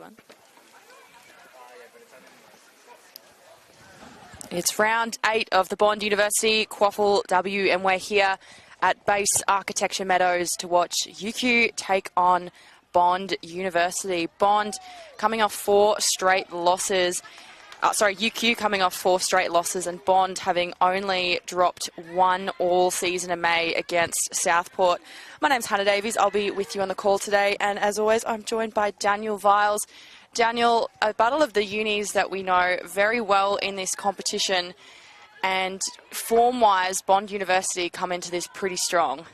one. It's round 8 of the Bond University QAFLW, and we're here at Base Architecture Meadows to watch UQ take on Bond University. Bond coming off 4 straight losses. UQ coming off 4 straight losses, and Bond having only dropped 1 all season in May against Southport. My name's Hannah Davies. I'll be with you on the call today, and as always, I'm joined by Daniel Viles. Daniel, a battle of the unis that we know very well in this competition, and form-wise, Bond University come into this pretty strong.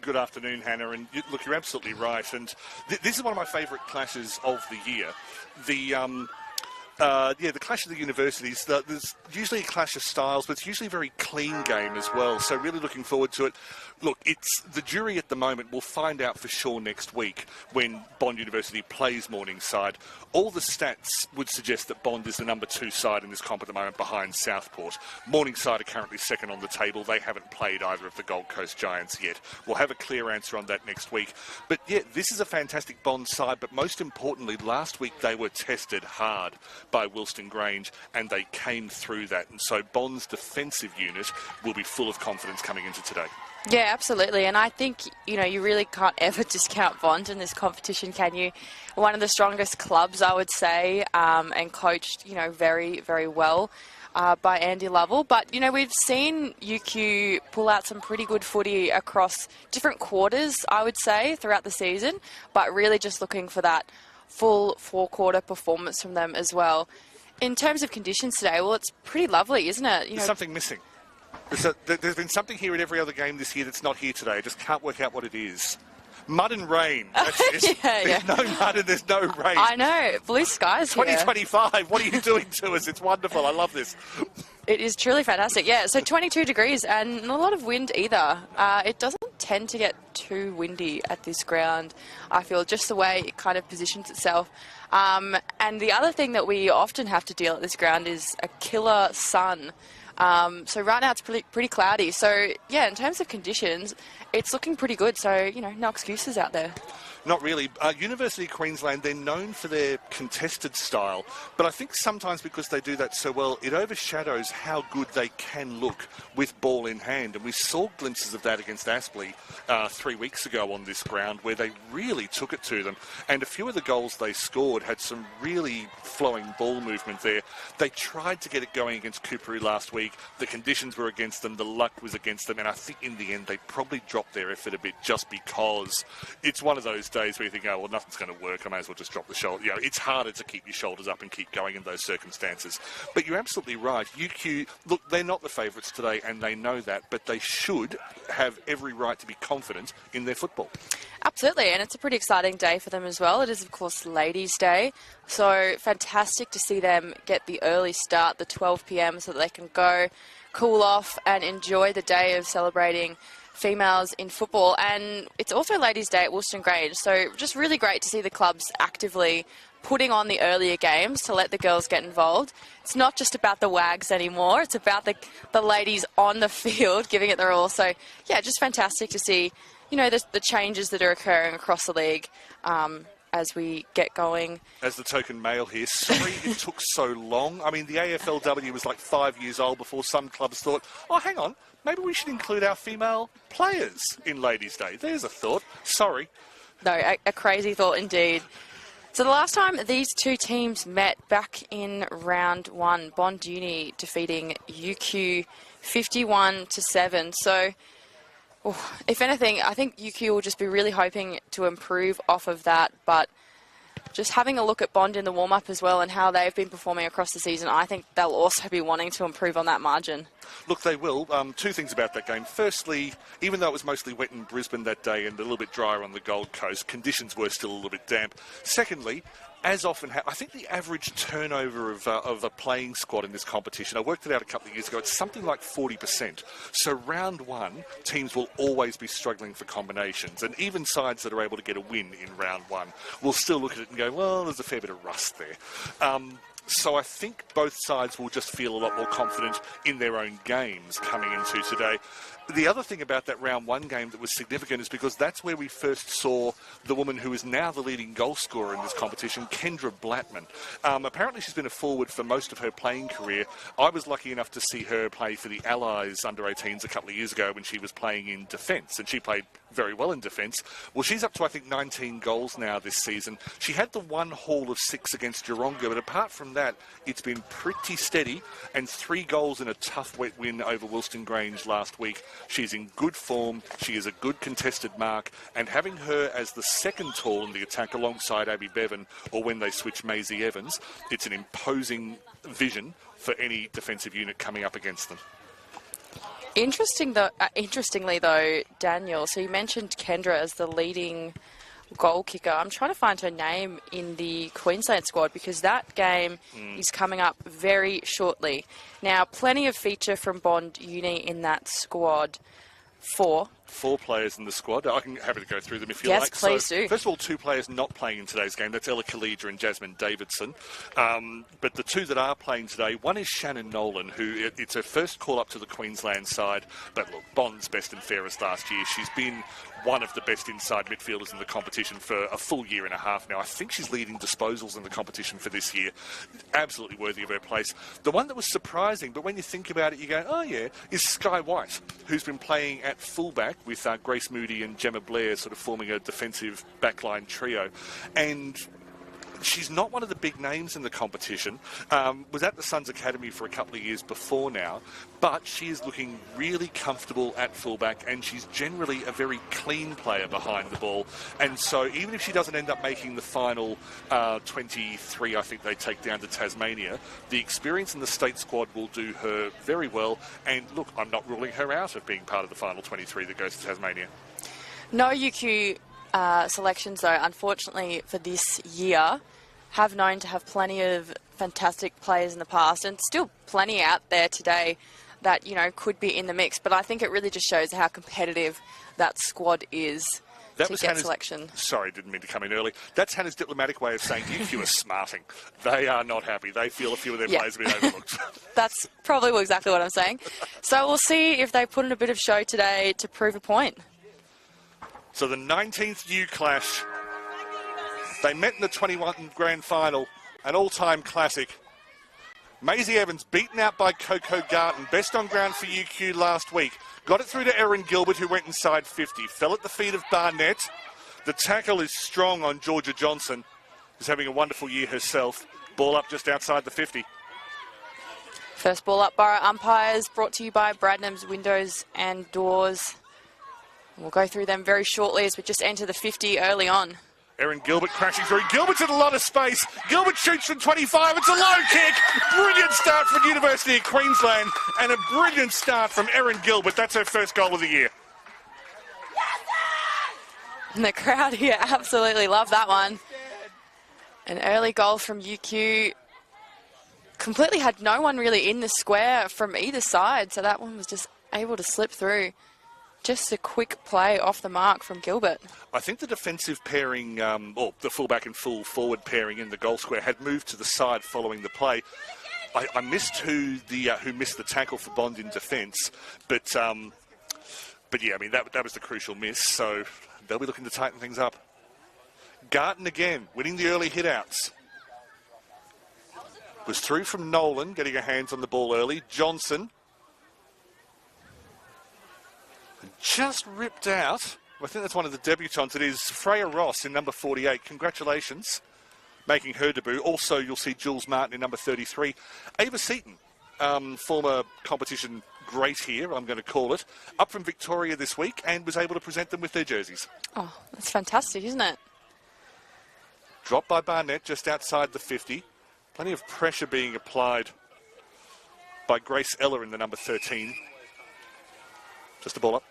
Good afternoon, Hannah, and look, you're absolutely right, and this is one of my favourite clashes of the year. The clash of the universities, there's usually a clash of styles, but it's usually a very clean game as well, so really looking forward to it. Look, it's the jury at the moment. We'll find out for sure next week when Bond University plays Morningside. All the stats would suggest that Bond is the number 2 side in this comp at the moment behind Southport. Morningside are currently second on the table. They haven't played either of the Gold Coast Giants yet. We'll have a clear answer on that next week. But yeah, this is a fantastic Bond side, but most importantly, last week they were tested hard by Wilston Grange, and they came through that. And so Bond's defensive unit will be full of confidence coming into today. Yeah, absolutely. And I think, you really can't ever discount Bond in this competition, can you? One of the strongest clubs, I would say, and coached, very, very well by Andy Lovell. But, we've seen UQ pull out some pretty good footy across different quarters, I would say, throughout the season, but really just looking for that full 4-quarter performance from them as well. In terms of conditions today, well, it's pretty lovely, isn't it? There's something missing. There's been something here in every other game this year that's not here today. I just can't work out what it is. Mud and rain. That's it. There's no mud and there's no rain. I know. Blue skies 2025. Here. What are you doing to us? It's wonderful. I love this. It is truly fantastic. Yeah, so 22 degrees and not a lot of wind either. It doesn't tend to get too windy at this ground, I feel, just the way it kind of positions itself. And the other thing that we often have to deal at this ground is a killer sun. So right now it's pretty cloudy. So, yeah, in terms of conditions, it's looking pretty good. So, no excuses out there. Not really. University of Queensland, they're known for their contested style, but I think sometimes because they do that so well, it overshadows how good they can look with ball in hand. And we saw glimpses of that against Aspley 3 weeks ago on this ground, where they really took it to them. And a few of the goals they scored had some really flowing ball movement there. They tried to get it going against Coorparoo last week. The conditions were against them. The luck was against them. And I think in the end, they probably dropped their effort a bit just because it's one of those days where you think, oh, well, nothing's going to work. I may as well just drop the shoulder. It's harder to keep your shoulders up and keep going in those circumstances. But you're absolutely right. UQ, look, they're not the favourites today, and they know that, but they should have every right to be confident in their football. Absolutely, and it's a pretty exciting day for them as well. It is, of course, Ladies' Day, so fantastic to see them get the early start, the 12 p.m, so that they can go, cool off, and enjoy the day of celebrating females in football. And it's also Ladies' Day at Wilston Grange, so just really great to see the clubs actively putting on the earlier games to let the girls get involved. It's not just about the wags anymore, it's about the ladies on the field giving it their all. So, yeah, just fantastic to see, the changes that are occurring across the league as we get going. As the token male here, sorry it took so long. I mean, the AFLW was like 5 years old before some clubs thought, oh, hang on, maybe we should include our female players in Ladies' Day. There's a thought. Sorry. No, a crazy thought indeed. So the last time these two teams met back in round 1, Bond Uni defeating UQ 51-7. So, if anything, I think UQ will just be really hoping to improve off of that, but just having a look at Bond in the warm-up as well and how they've been performing across the season, I think they'll also be wanting to improve on that margin. Look, they will. 2 things about that game. Firstly, even though it was mostly wet in Brisbane that day and a little bit drier on the Gold Coast, conditions were still a little bit damp. Secondly, as often I think the average turnover of a playing squad in this competition, I worked it out a couple of years ago, it's something like 40%. So round 1, teams will always be struggling for combinations, and even sides that are able to get a win in round 1 will still look at it and go, well, there's a fair bit of rust there. So I think both sides will just feel a lot more confident in their own games coming into today. The other thing about that round one game that was significant is because that's where we first saw the woman who is now the leading goal scorer in this competition, Kendra Blattman. Apparently she's been a forward for most of her playing career. I was lucky enough to see her play for the Allies under-18s a couple of years ago when she was playing in defence, and she played very well in defence. Well, she's up to, I think, 19 goals now this season. She had the one haul of 6 against Geronga, but apart from that, it's been pretty steady, and 3 goals in a tough wet win over Wilston Grange last week. She's in good form, she is a good contested mark, and having her as the second tall in the attack alongside Abby Bevan, or when they switch Maisie Evans, it's an imposing vision for any defensive unit coming up against them. Interestingly, though, Daniel, so you mentioned Kendra as the leading goal kicker. I'm trying to find her name in the Queensland squad because that game is coming up very shortly. Now, plenty of feature from Bond Uni in that squad. 4 players in the squad. I can happy to go through them if you like. Yes, please do. First of all, 2 players not playing in today's game. That's Ella Khalidja and Jasmine Davidson. But the 2 that are playing today, one is Shannon Nolan, who it's her first call up to the Queensland side. But look, Bond's best and fairest last year. She's been one of the best inside midfielders in the competition for a full year and a half now. I think she's leading disposals in the competition for this year. Absolutely worthy of her place. The one that was surprising, but when you think about it, you go, oh yeah, is Sky White, who's been playing at fullback with Grace Moody and Gemma Blair sort of forming a defensive backline trio. And she's not one of the big names in the competition. Was at the Suns Academy for a couple of years before now, but she is looking really comfortable at fullback, and she's generally a very clean player behind the ball. And so even if she doesn't end up making the final 23, I think they take down to Tasmania, the experience in the state squad will do her very well. And look, I'm not ruling her out of being part of the final 23 that goes to Tasmania. No UQ selections, though, unfortunately for this year, have known to have plenty of fantastic players in the past, and still plenty out there today that, you know, could be in the mix. But I think it really just shows how competitive that squad is to get selection. Sorry, didn't mean to come in early. That's Hannah's diplomatic way of saying UQ are smarting. They are not happy. They feel a few of their players have been overlooked. That's probably exactly what I'm saying. So we'll see if they put in a bit of show today to prove a point. So the 19th U clash. They met in the 21 grand final, an all-time classic. Maisie Evans beaten out by Coco Garton, best on ground for UQ last week. Got it through to Erin Gilbert, who went inside 50. Fell at the feet of Barnett. The tackle is strong on Georgia Johnson, who's having a wonderful year herself. Ball up just outside the 50. First ball up, Borough umpires, brought to you by Bradnam's Windows and Doors. We'll go through them very shortly as we just enter the 50 early on. Erin Gilbert crashing through. Gilbert's in a lot of space. Gilbert shoots from 25. It's a low kick. Brilliant start from University of Queensland, and a brilliant start from Erin Gilbert. That's her first goal of the year. And the crowd here absolutely love that one. An early goal from UQ. Completely had no one really in the square from either side, so that one was just able to slip through. Just a quick play off the mark from Gilbert. I think the defensive pairing, or the fullback and full forward pairing in the goal square had moved to the side following the play. I missed who missed the tackle for Bond in defence, but yeah, I mean that was the crucial miss. So they'll be looking to tighten things up. Garton again, winning the early hit-outs. Was through from Nolan, getting her hands on the ball early. Johnson. Just ripped out. I think that's one of the debutants. It is Freya Ross in number 48. Congratulations. Making her debut. Also, you'll see Jules Martin in number 33. Ava Seaton, former competition great here, I'm going to call it, up from Victoria this week and was able to present them with their jerseys. Oh, that's fantastic, isn't it? Dropped by Barnett just outside the 50. Plenty of pressure being applied by Grace Eller in the number 13. Just a ball up.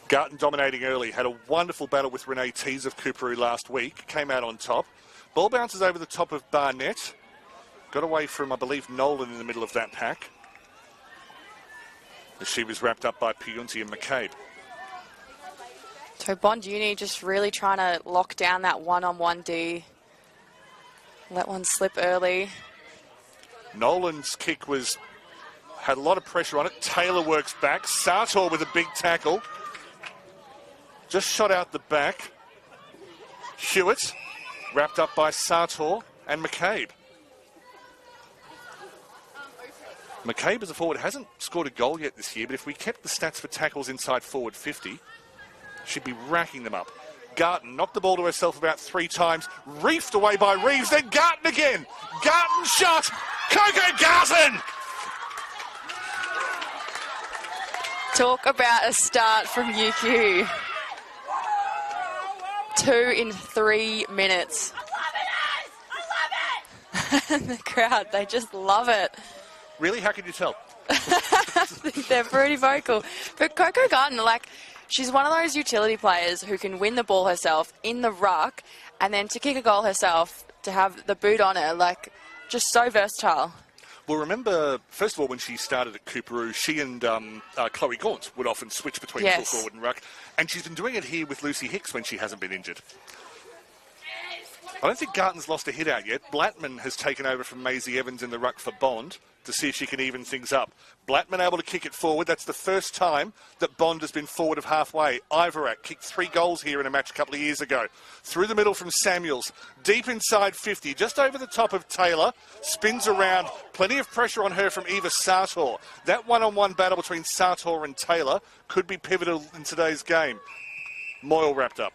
Garton dominating early, had a wonderful battle with Renee Tees of Cooperoo last week, came out on top. Ball bounces over the top of Barnett. Got away from, I believe, Nolan in the middle of that pack. As she was wrapped up by Piunti and McCabe. So Bond Uni just really trying to lock down that one-on-one D. Let one slip early. Nolan's kick had a lot of pressure on it. Taylor works back. Sartor with a big tackle. Just shot out the back. Hewitt wrapped up by Sartor and McCabe. McCabe as a forward hasn't scored a goal yet this year, but if we kept the stats for tackles inside forward 50, she'd be racking them up. Garton knocked the ball to herself about 3 times, reefed away by Reeves, then Garton again. Garton shot. Coco Garton! Talk about a start from UQ. 2 in 3 minutes. I love it! And the crowd, they just love it. Really? How can you tell? I think they're pretty vocal. But Coco Garton, like, she's one of those utility players who can win the ball herself in the ruck and then to kick a goal herself, to have the boot on her, like, just so versatile. Well, remember, first of all, when she started at Cooperoo, she and Chloe Gaunt would often switch between full forward and ruck. And she's been doing it here with Lucy Hicks when she hasn't been injured. I don't think Garton's lost a hit out yet. Blattman has taken over from Maisie Evans in the ruck for Bond to see if she can even things up. Blattman able to kick it forward. That's the first time that Bond has been forward of halfway. Ivorak kicked 3 goals here in a match a couple of years ago. Through the middle from Samuels. Deep inside 50, just over the top of Taylor. Spins around. Plenty of pressure on her from Eva Sartor. That one-on-one battle between Sartor and Taylor could be pivotal in today's game. Moyle wrapped up.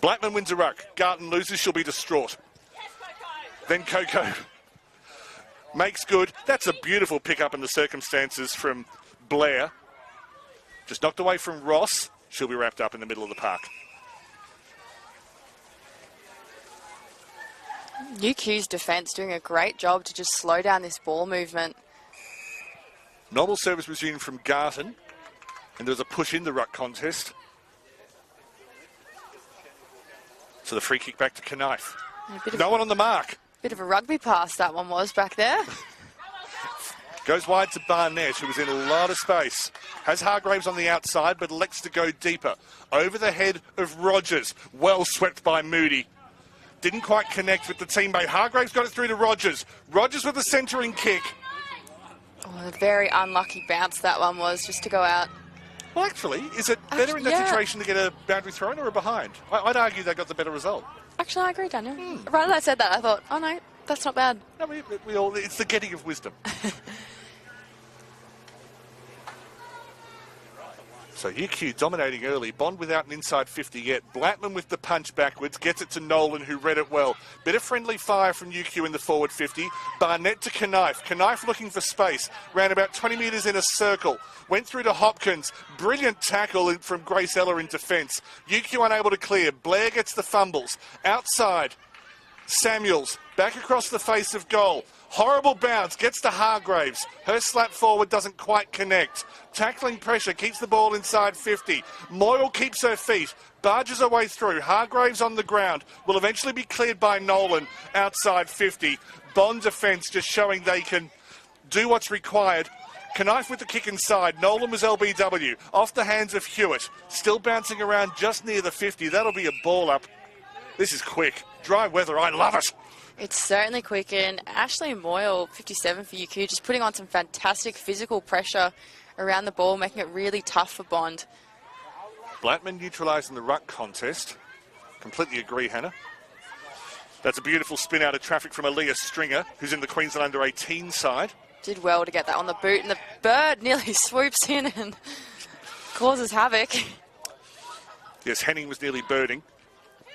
Blackman wins a ruck. Garton loses. She'll be distraught. Then Coco makes good. That's a beautiful pick-up in the circumstances from Blair. Just knocked away from Ross. She'll be wrapped up in the middle of the park. UQ's defence doing a great job to just slow down this ball movement. Normal service resumed from Garton. And there was a push in the ruck contest. So the free kick back to Knife. No one on the mark. Bit of a rugby pass that one was back there. Goes wide to Barnett, who was in a lot of space. Has Hargraves on the outside, but elects to go deeper. Over the head of Rogers. Well swept by Moody. Didn't quite connect with the teammate. Hargraves got it through to Rogers. Rogers with a centering kick. Oh, a very unlucky bounce that one was, just to go out. Well, actually, is it better in that situation to get a boundary throw in or a behind? I'd argue they got the better result. Actually, I agree, Daniel. Right as I said that, I thought, oh no, that's not bad. No, it's the getting of wisdom. So UQ dominating early. Bond without an inside 50 yet. Blattman with the punch backwards. Gets it to Nolan, who read it well. Bit of friendly fire from UQ in the forward 50. Barnett to Knife. Knife looking for space. Ran about 20 metres in a circle. Went through to Hopkins. Brilliant tackle from Grace Eller in defence. UQ unable to clear. Blair gets the fumbles. Outside. Samuels. Back across the face of goal. Horrible bounce, gets to Hargraves. Her slap forward doesn't quite connect. Tackling pressure, keeps the ball inside 50. Moyle keeps her feet, barges her way through. Hargraves on the ground, will eventually be cleared by Nolan outside 50. Bond defence just showing they can do what's required. Knife with the kick inside. Nolan was LBW. Off the hands of Hewitt. Still bouncing around just near the 50. That'll be a ball up. This is quick. Dry weather, I love it. It's certainly quick, and Ashley Moyle, 57 for UQ, just putting on some fantastic physical pressure around the ball, making it really tough for Bond. Blattman neutralising the ruck contest. Completely agree, Hannah. That's a beautiful spin out of traffic from Aaliyah Stringer, who's in the Queensland under-18 side. Did well to get that on the boot, and the bird nearly swoops in and causes havoc. Yes, Henning was nearly birding.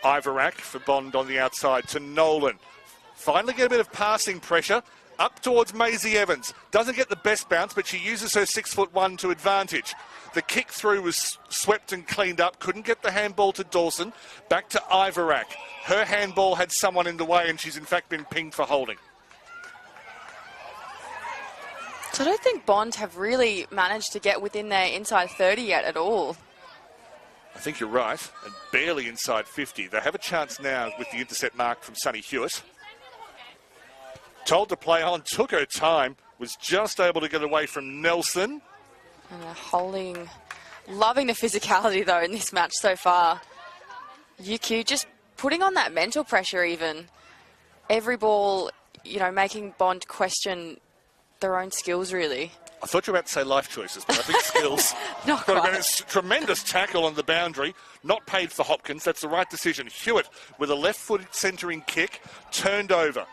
Ivorak for Bond on the outside to Nolan. Finally get a bit of passing pressure up towards Maisie Evans. Doesn't get the best bounce, but she uses her 6'1" to advantage. The kick through was swept and cleaned up. Couldn't get the handball to Dawson. Back to Ivorak. Her handball had someone in the way, and she's in fact been pinged for holding. So I don't think Bond have really managed to get within their inside 30 yet at all. I think you're right, and barely inside 50. They have a chance now with the intercept mark from Sonny Hewitt. Told to play on, took her time, was just able to get away from Nelson. And they're holding Loving the physicality, though, in this match so far. UQ just putting on that mental pressure even. Every ball, you know, making Bond question their own skills, really. I thought you were about to say life choices, but I think skills. Not Got quite. a tremendous tackle on the boundary. Not paid for Hopkins. That's the right decision. Hewitt with a left-footed centering kick. Turned over.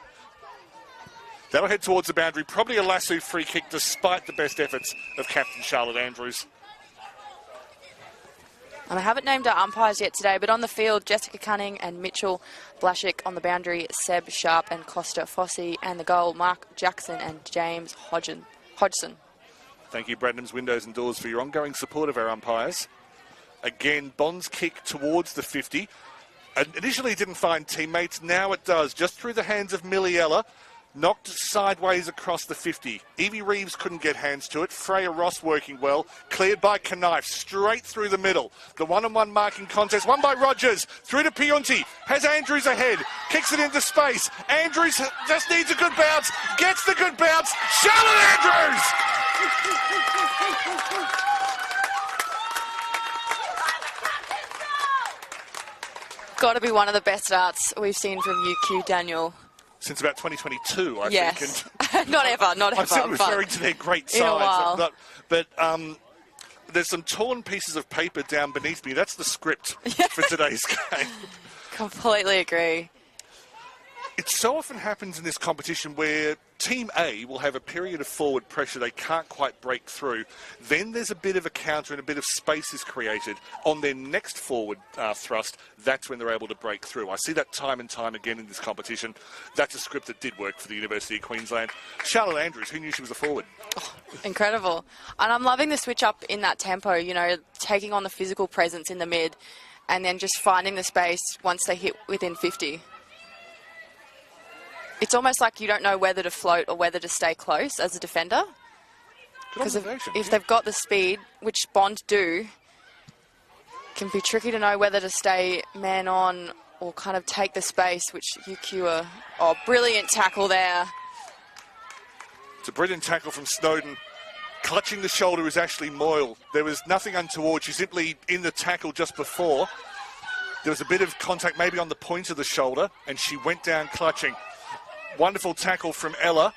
That'll head towards the boundary. Probably a lasso free kick despite the best efforts of Captain Charlotte Andrews. And I haven't named our umpires yet today, but on the field, Jessica Cunning and Mitchell Blashick. On the boundary, Seb Sharp and Costa Fossey. And the goal, Mark Jackson and James Hodgson. Thank you, Bradham's Windows and Doors, for your ongoing support of our umpires. Again, Bond's kick towards the 50. Initially didn't find teammates, now it does. Just through the hands of Milliella. Knocked sideways across the 50. Evie Reeves couldn't get hands to it. Freya Ross working well. Cleared by Knife. Straight through the middle. The one-on-one marking contest. Won by Rogers. Through to Pionti. Has Andrews ahead. Kicks it into space. Andrews just needs a good bounce. Gets the good bounce. Charlotte Andrews! Got to be one of the best starts we've seen from UQ, Daniel. Since about 2022, I yes. think. And not ever. I'm still referring to their great sides. In a while. But there's some torn pieces of paper down beneath me. That's the script for today's game. Completely agree. It so often happens in this competition where Team A will have a period of forward pressure they can't quite break through. Then there's a bit of a counter and a bit of space is created. On their next forward thrust, that's when they're able to break through. I see that time and time again in this competition. That's a script that did work for the University of Queensland. Charlotte Andrews, who knew she was a forward? Oh, incredible. And I'm loving the switch up in that tempo, you know, taking on the physical presence in the mid and then just finding the space once they hit within 50. It's almost like you don't know whether to float or whether to stay close as a defender. Because if they've got the speed, which Bond do, it can be tricky to know whether to stay man on or kind of take the space, which UQ are... Oh, brilliant tackle there. It's a brilliant tackle from Snowden. Clutching the shoulder is Ashley Moyle. There was nothing untoward. She's simply in the tackle just before. There was a bit of contact maybe on the point of the shoulder, and she went down clutching. Wonderful tackle from Ella.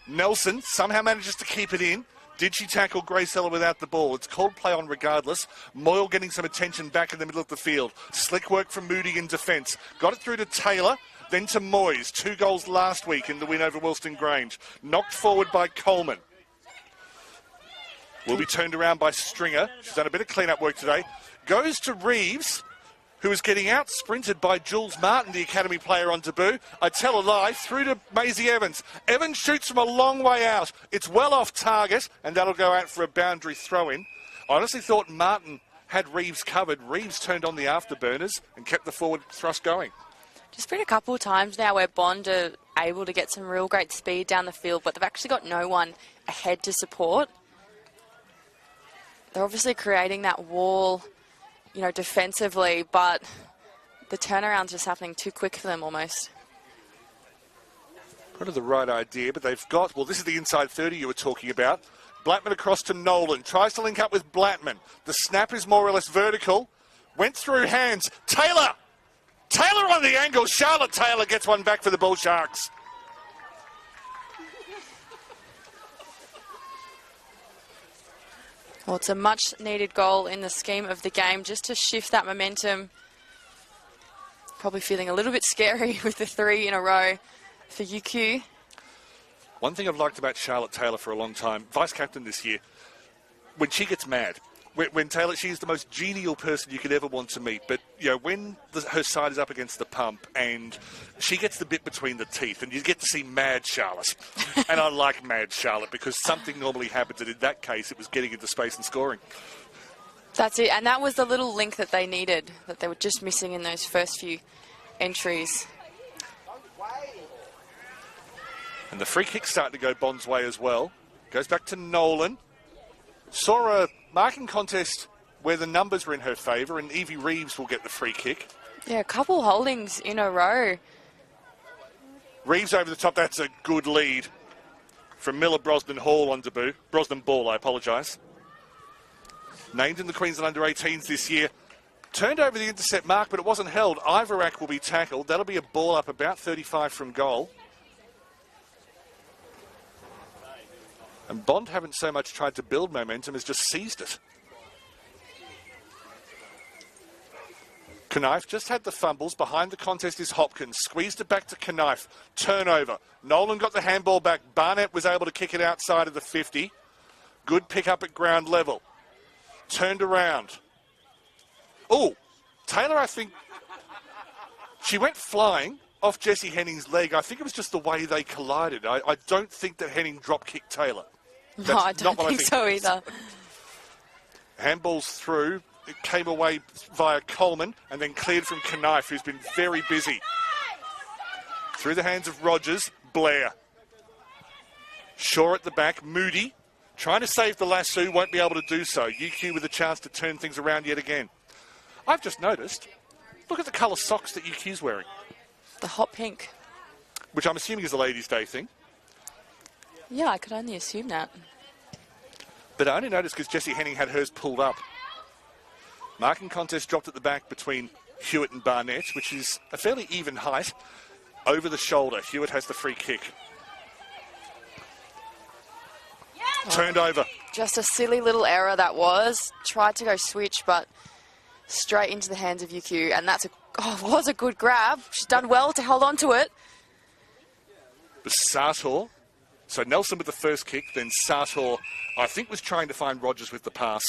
Nelson somehow manages to keep it in. Did she tackle Grace Ella without the ball? It's called play on regardless. Moyle getting some attention back in the middle of the field. Slick work from Moody in defence. Got it through to Taylor, then to Moyes. 2 goals last week in the win over Wilston Grange. Knocked forward by Coleman. Will be turned around by Stringer. She's done a bit of clean-up work today. Goes to Reeves, who is getting out-sprinted by Jules Martin, the academy player on debut. I tell a lie, through to Maisie Evans. Evans shoots from a long way out. It's well off target, and that'll go out for a boundary throw-in. I honestly thought Martin had Reeves covered. Reeves turned on the afterburners and kept the forward thrust going. Just been a couple of times now where Bond are able to get some real great speed down the field, but they've actually got no one ahead to support. They're obviously creating that wall, you know, defensively, but the turnaround's just happening too quick for them almost. Probably the right idea, but they've got, well, this is the inside 30 you were talking about. Blattman across to Nolan, tries to link up with Blattman. The snap is more or less vertical. Went through hands. Taylor on the angle. Charlotte Taylor gets one back for the Bull Sharks. Well, it's a much-needed goal in the scheme of the game just to shift that momentum. Probably feeling a little bit scary with the 3 in a row for UQ. One thing I've liked about Charlotte Taylor for a long time, vice-captain this year, when she gets mad, when Taylor, she's the most genial person you could ever want to meet. But, you know, when her side is up against the pump and she gets the bit between the teeth and you get to see mad Charlotte. And I like mad Charlotte because something normally happens, and in that case it was getting into space and scoring. That's it. And that was the little link that they needed, that they were just missing in those first few entries. And the free kick's starting to go Bond's way as well. Goes back to Nolan. Saw a marking contest where the numbers were in her favour, and Evie Reeves will get the free kick. Yeah, a couple holdings in a row. Reeves over the top, that's a good lead from Miller Brosnan Hall on debut. Brosnan Ball, I apologise. named in the Queensland under-18s this year. Turned over the intercept mark, but it wasn't held. Ivorak will be tackled. That'll be a ball up about 35 from goal. And Bond haven't so much tried to build momentum as just seized it. Knife just had the fumbles. Behind the contest is Hopkins. Squeezed it back to Knife. Turnover. Nolan got the handball back. Barnett was able to kick it outside of the 50. Good pick up at ground level. Turned around. Oh, Taylor, I think she went flying off Jessie Henning's leg. I think it was just the way they collided. I don't think that Henning drop kicked Taylor. That's no, I don't think so either. Handballs through. It came away via Coleman and then cleared from Knife, who's been very busy. Through the hands of Rogers, Blair. Shaw at the back, Moody. Trying to save the lasso, won't be able to do so. UQ with a chance to turn things around yet again. I've just noticed, look at the colour socks that UQ's wearing. The hot pink. Which I'm assuming is a Ladies' Day thing. Yeah, I could only assume that. But I only noticed because Jessie Henning had hers pulled up. Marking contest dropped at the back between Hewitt and Barnett, which is a fairly even height. Over the shoulder, Hewitt has the free kick. Turned over. Just a silly little error that was. Tried to go switch, but straight into the hands of UQ. And that's was a good grab. She's done well to hold on to it. But Sartor. So Nelson with the first kick, then Sartor, I think, was trying to find Rogers with the pass.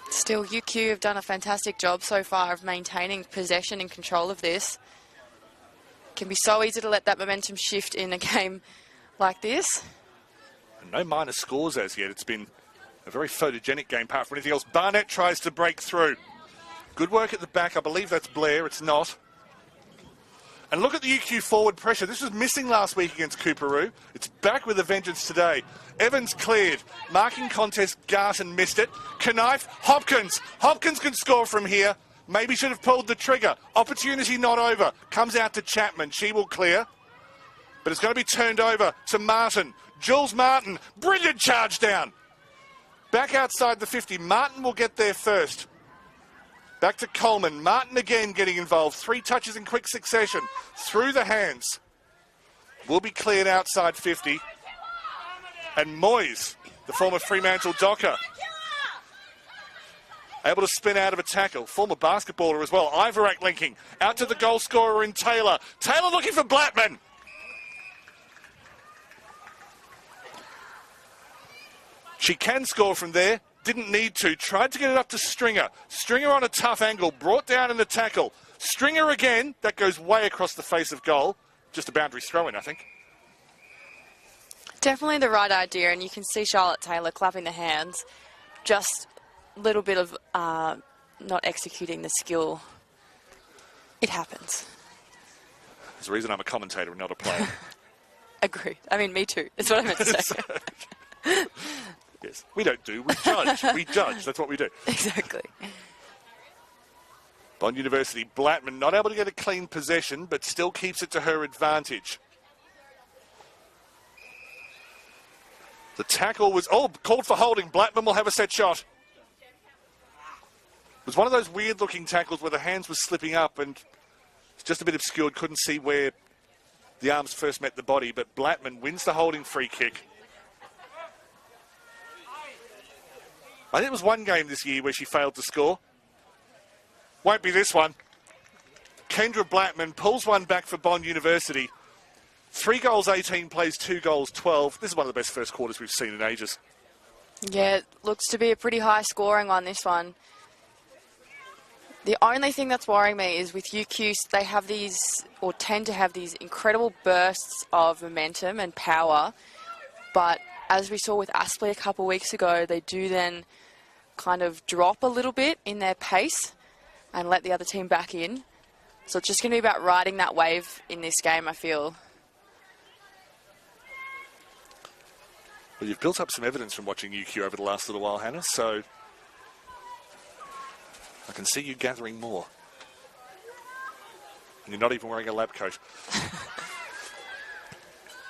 Still, UQ have done a fantastic job so far of maintaining possession and control of this. Can be so easy to let that momentum shift in a game like this. And no minor scores as yet. It's been a very photogenic game, apart from anything else. Barnett tries to break through. Good work at the back. I believe that's Blair. It's not. And look at the UQ forward pressure. This was missing last week against Cooperoo. It's back with a vengeance today. Evans cleared. Marking contest, Garton missed it. Knife, Hopkins. Hopkins can score from here. Maybe should have pulled the trigger. Opportunity not over. Comes out to Chapman. She will clear. But it's going to be turned over to Martin. Jules Martin. Brilliant charge down. Back outside the 50. Martin will get there first. Back to Coleman. Martin again getting involved. 3 touches in quick succession. Through the hands. Will be cleared outside 50. And Moyes, the former Fremantle Docker, able to spin out of a tackle. Former basketballer as well. Ivorak linking. Out to the goal scorer in Taylor. Taylor looking for Blattman. She can score from there. Didn't need to. Tried to get it up to Stringer. Stringer on a tough angle. Brought down in the tackle. Stringer again. That goes way across the face of goal. Just a boundary throw-in, I think. Definitely the right idea, and you can see Charlotte Taylor clapping the hands. Just a little bit of not executing the skill. It happens. There's a reason I'm a commentator and not a player. Agreed. I mean, me too. That's what I meant to say. Yes, we don't do, we judge. We judge, that's what we do. Exactly. Bond University, Blattman not able to get a clean possession, but still keeps it to her advantage. The tackle was, called for holding. Blattman will have a set shot. It was one of those weird-looking tackles where the hands were slipping up and it's just a bit obscured, couldn't see where the arms first met the body, but Blattman wins the holding free kick. I think it was one game this year where she failed to score. Won't be this one. Kendra Blattman pulls one back for Bond University. 3 goals, 18 plays, 2 goals, 12. This is one of the best first quarters we've seen in ages. Yeah, it looks to be a pretty high scoring one, this one. The only thing that's worrying me is with UQ, they have these, or tend to have these incredible bursts of momentum and power, but as we saw with Aspley a couple of weeks ago, they do then kind of drop a little bit in their pace and let the other team back in. So it's just going to be about riding that wave in this game, I feel. Well, you've built up some evidence from watching UQ over the last little while, Hannah, so I can see you gathering more. And you're not even wearing a lab coat.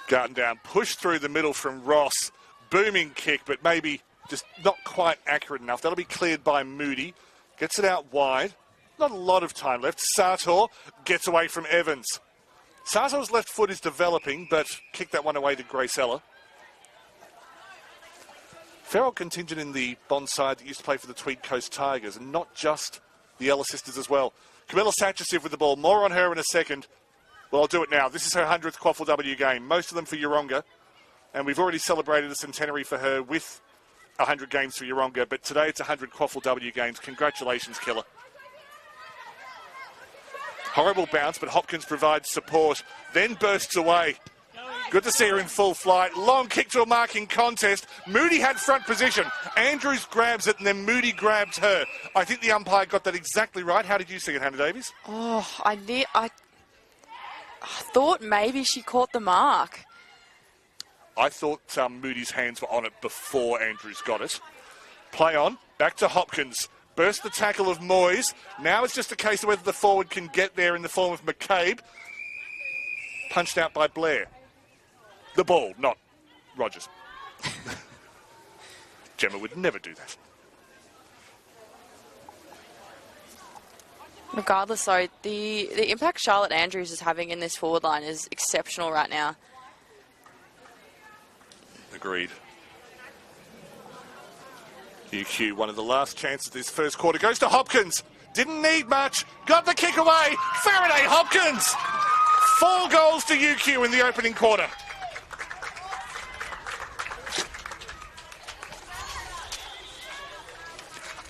Garden down, push through the middle from Ross. Booming kick, but maybe just not quite accurate enough. That'll be cleared by Moody. Gets it out wide. Not a lot of time left. Sartor gets away from Evans. Sartor's left foot is developing, but kicked that one away to Grace Ella. Fair old contingent in the Bond side that used to play for the Tweed Coast Tigers, and not just the Ella sisters as well. Camilla Satchisiv with the ball. More on her in a second. Well, I'll do it now. This is her 100th QAFLW game. Most of them for Yeronga. And we've already celebrated a centenary for her with 100 games for Yeronga. But today it's 100 QAFLW games. Congratulations, Killer. Horrible bounce, but Hopkins provides support. Then bursts away. Good to see her in full flight. Long kick to a marking contest. Moody had front position. Andrews grabs it, and then Moody grabs her. I think the umpire got that exactly right. How did you see it, Hannah Davies? Oh, I thought maybe she caught the mark. I thought Moody's hands were on it before Andrews got it. Play on. Back to Hopkins. Burst the tackle of Moyes. Now it's just a case of whether the forward can get there in the form of McCabe. Punched out by Blair. The ball, not Rogers. Gemma would never do that. Regardless, though, the impact Charlotte Andrews is having in this forward line is exceptional right now. Agreed. UQ, one of the last chances this first quarter, goes to Hopkins. Didn't need much. Got the kick away. Faraday Hopkins. 4 goals to UQ in the opening quarter.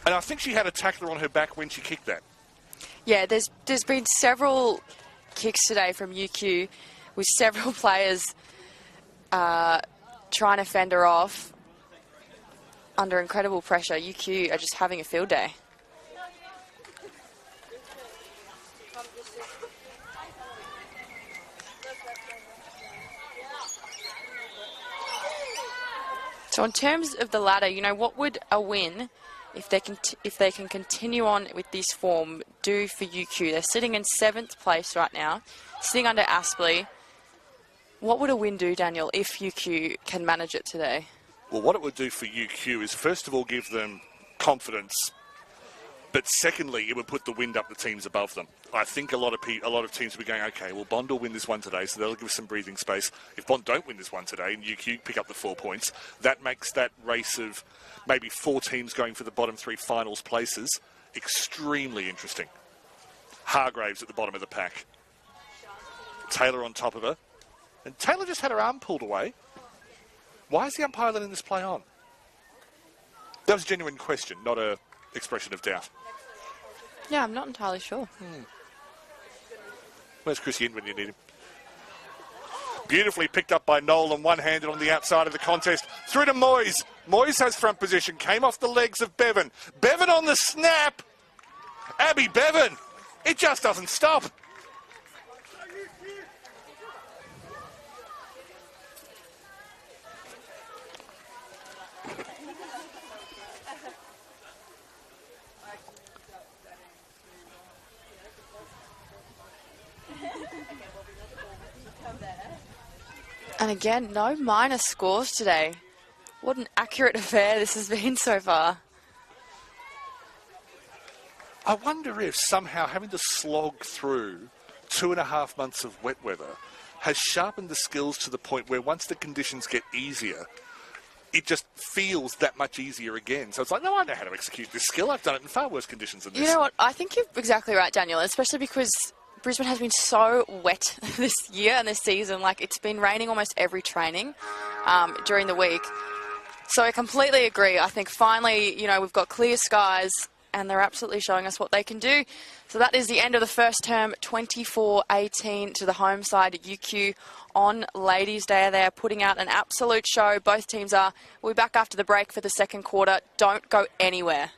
And I think she had a tackler on her back when she kicked that. Yeah, there's been several kicks today from UQ with several players trying to fend her off under incredible pressure. UQ are just having a field day. So in terms of the ladder, you know, what would a win, if they can continue on with this form, do for UQ? They're sitting in 7th place right now, sitting under Aspley. What would a win do, Daniel, if UQ can manage it today? Well, what it would do for UQ is, first of all, give them confidence. But secondly, it would put the wind up the teams above them. I think a lot of teams will be going, okay, well, Bond will win this one today, so they'll give us some breathing space. If Bond don't win this one today and UQ pick up the 4 points, that makes that race of maybe 4 teams going for the bottom 3 finals places extremely interesting. Hargraves at the bottom of the pack. Taylor on top of her. And Taylor just had her arm pulled away. Why is the umpire letting this play on? That was a genuine question, not an expression of doubt. Yeah, I'm not entirely sure. Where's Chris Yin when you need him? Beautifully picked up by Nolan, one-handed on the outside of the contest. Through to Moyes. Moyes has front position. Came off the legs of Bevan. Bevan on the snap. Abby Bevan. It just doesn't stop. And again, no minor scores today. What an accurate affair this has been so far. I wonder if somehow having to slog through 2.5 months of wet weather has sharpened the skills to the point where once the conditions get easier, it just feels that much easier again. So it's like, no, I know how to execute this skill. I've done it in far worse conditions than this. You know what? I think you're exactly right, Daniel, especially because Brisbane has been so wet this year and this season. Like, it's been raining almost every training during the week. So I completely agree. I think finally, you know, we've got clear skies and they're absolutely showing us what they can do. So that is the end of the first term, 24-18 to the home side at UQ on Ladies' Day. They're putting out an absolute show. Both teams are. We'll be back after the break for the second quarter. Don't go anywhere.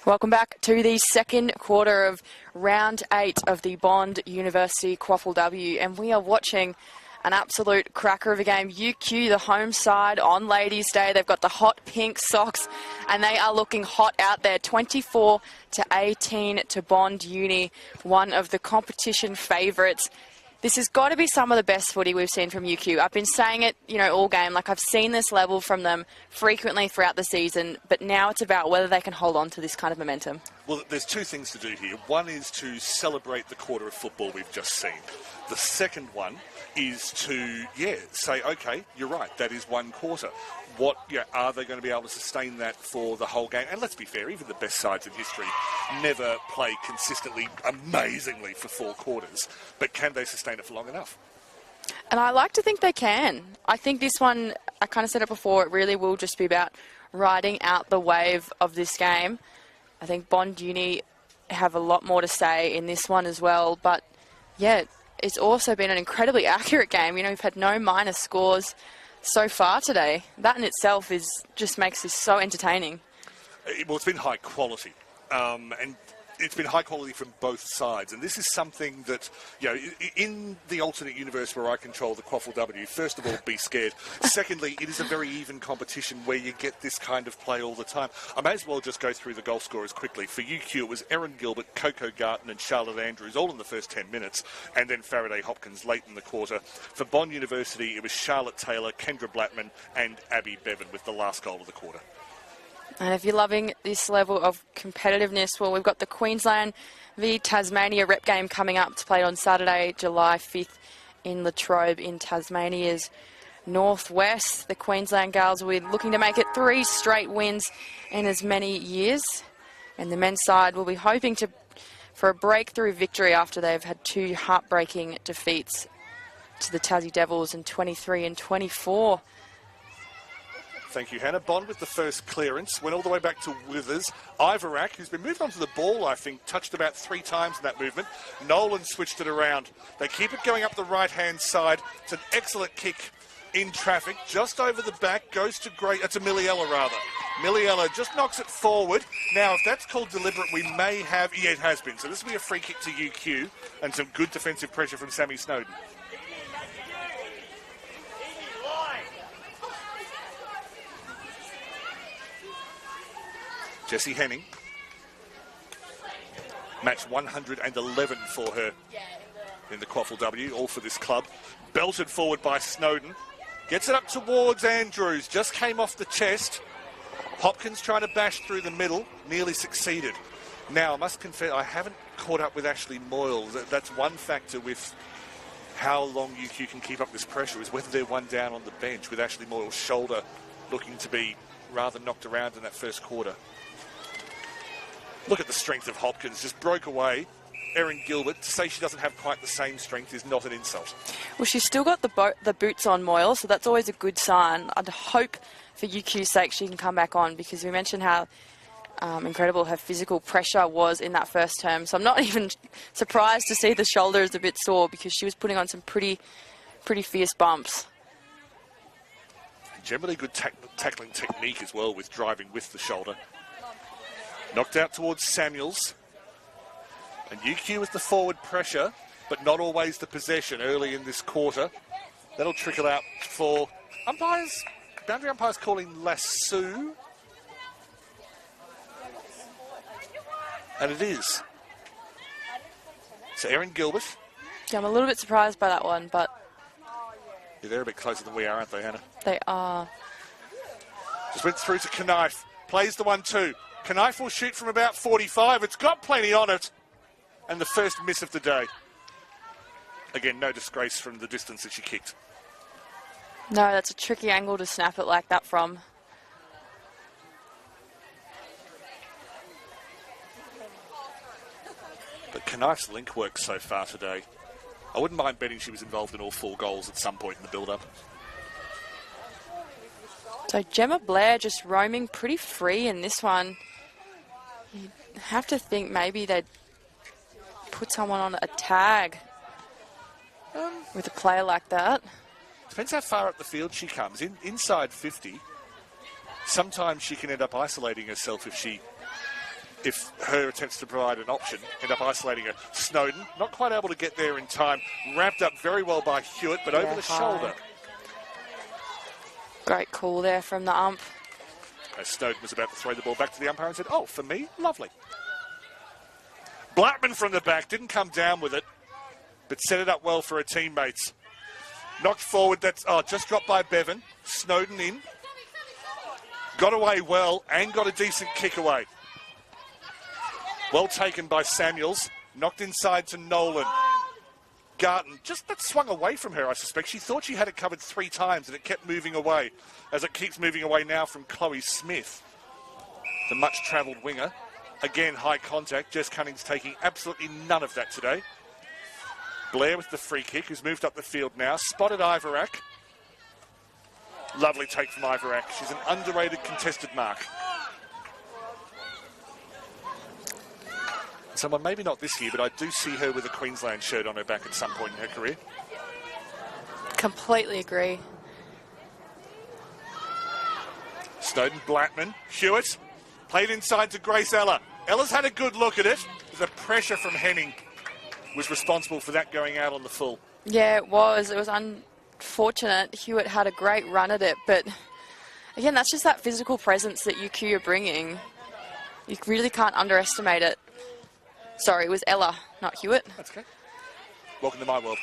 Welcome back to the second quarter of round 8 of the Bond University QAFLW, and we are watching an absolute cracker of a game. UQ, the home side on Ladies' Day, they've got the hot pink socks, and they are looking hot out there. 24-18 to Bond Uni, one of the competition favourites. This has got to be some of the best footy we've seen from UQ. I've been saying it, all game. Like, I've seen this level from them frequently throughout the season, but now it's about whether they can hold on to this kind of momentum. Well, there's two things to do here. One is to celebrate the quarter of football we've just seen. The second one is to, say, okay, you're right, that is one quarter. Are they going to be able to sustain that for the whole game? And let's be fair, even the best sides in history never play consistently, amazingly for 4 quarters. But can they sustain it for long enough? And I like to think they can. I think this one, I kind of said it before, it really will just be about riding out the wave of this game. I think Bond Uni have a lot more to say in this one as well. But, it's also been an incredibly accurate game. We've had no minus scores so far today. That in itself just makes this so entertaining. Well, it's been high quality. And it's been high quality from both sides. And this is something that, in the alternate universe where I control the QAFLW, first of all, be scared. Secondly, it is a very even competition where you get this kind of play all the time. I may as well just go through the goal scorers quickly. For UQ, it was Erin Gilbert, Coco Garton and Charlotte Andrews, all in the first 10 minutes, and then Faraday Hopkins late in the quarter. For Bond University, it was Charlotte Taylor, Kendra Blattman and Abby Bevan with the last goal of the quarter. And if you're loving this level of competitiveness, well, we've got the Queensland v Tasmania rep game coming up to play on Saturday, July 5th in Latrobe in Tasmania's northwest. The Queensland girls will be looking to make it 3 straight wins in as many years. And the men's side will be hoping for a breakthrough victory after they've had 2 heartbreaking defeats to the Tassie Devils in 23 and 24. Thank you, Hannah. Bond with the first clearance. Went all the way back to Withers. Ivarak, who's been moved onto the ball, I think, touched about 3 times in that movement. Nolan switched it around. They keep it going up the right-hand side. It's an excellent kick in traffic. Just over the back, goes to Miliella, rather. Miliella just knocks it forward. Now, if that's called deliberate, we may have... Yeah, it has been. So this will be a free kick to UQ and some good defensive pressure from Sammy Snowden. Jessie Henning, match 111 for her in the QAFLW, all for this club. Belted forward by Snowden, gets it up towards Andrews, just came off the chest. Hopkins trying to bash through the middle, nearly succeeded. Now, I must confess, I haven't caught up with Ashley Moyle. That's one factor with how long UQ can keep up this pressure, is whether they're one down on the bench, with Ashley Moyle's shoulder looking to be rather knocked around in that first quarter. Look at the strength of Hopkins, just broke away. Erin Gilbert, to say she doesn't have quite the same strength is not an insult. Well, she's still got the boots on, Moyle, so that's always a good sign. I'd hope for UQ's sake she can come back on, because we mentioned how incredible her physical pressure was in that first term. So I'm not even surprised to see the shoulder is a bit sore, because she was putting on some pretty fierce bumps. Generally good tackling technique as well, with driving with the shoulder. Knocked out towards Samuels. And UQ with the forward pressure, but not always the possession early in this quarter. That'll trickle out for umpires. Boundary umpires calling lasso. And it is. So Erin Gilbert. Yeah, I'm a little bit surprised by that one, but... Yeah, they're a bit closer than we are, aren't they, Hannah? They are. Just went through to Knife. Plays the 1-2. Knife will shoot from about 45. It's got plenty on it. And the first miss of the day. Again, no disgrace from the distance that she kicked. No, that's a tricky angle to snap it like that from. But Knife's link work so far today. I wouldn't mind betting she was involved in all 4 goals at some point in the build-up. So Gemma Blair just roaming pretty free in this one. You'd have to think maybe they'd put someone on a tag with a player like that. Depends how far up the field she comes. Inside 50, sometimes she can end up isolating herself if if her attempts to provide an option end up isolating her. Snowden, not quite able to get there in time. Wrapped up very well by Hewitt, but over the shoulder. Great call there from the ump. As Snowden was about to throw the ball back to the umpire and said, oh, for me? Lovely. Blackman from the back, didn't come down with it, but set it up well for her teammates. Knocked forward, that's, just dropped by Bevan. Snowden in. Got away well and got a decent kick away. Well taken by Samuels. Knocked inside to Nolan. Garton, just that swung away from her, I suspect. She thought she had it covered 3 times and it kept moving away, as it keeps moving away now from Chloe Smith, the much-travelled winger. Again, high contact. Jess Cunning's taking absolutely none of that today. Blair with the free kick, who's moved up the field now. Spotted Ivorak. Lovely take from Ivorak. She's an underrated contested mark. Someone, maybe not this year, but I do see her with a Queensland shirt on her back at some point in her career. Completely agree. Snowden, Blackman, Hewitt. Played inside to Grace Ella. Ella's had a good look at it. The pressure from Henning was responsible for that going out on the full. Yeah, it was. It was unfortunate. Hewitt had a great run at it, but again, that's just that physical presence that UQ are bringing. You really can't underestimate it. Sorry, it was Ella, not Hewitt. That's okay. Welcome to my world.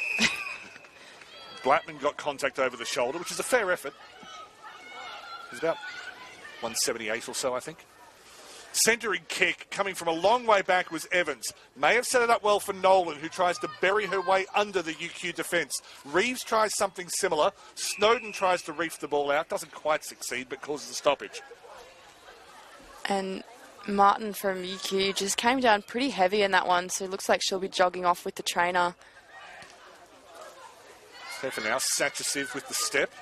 Blackman got contact over the shoulder, which is a fair effort. It was about 178 or so, I think. Centering kick coming from a long way back was Evans. May have set it up well for Nolan, who tries to bury her way under the UQ defence. Reeves tries something similar. Snowden tries to reef the ball out. Doesn't quite succeed, but causes a stoppage. And Martin from UQ just came down pretty heavy in that one, so it looks like she'll be jogging off with the trainer. So for now, Satchasiv with the step.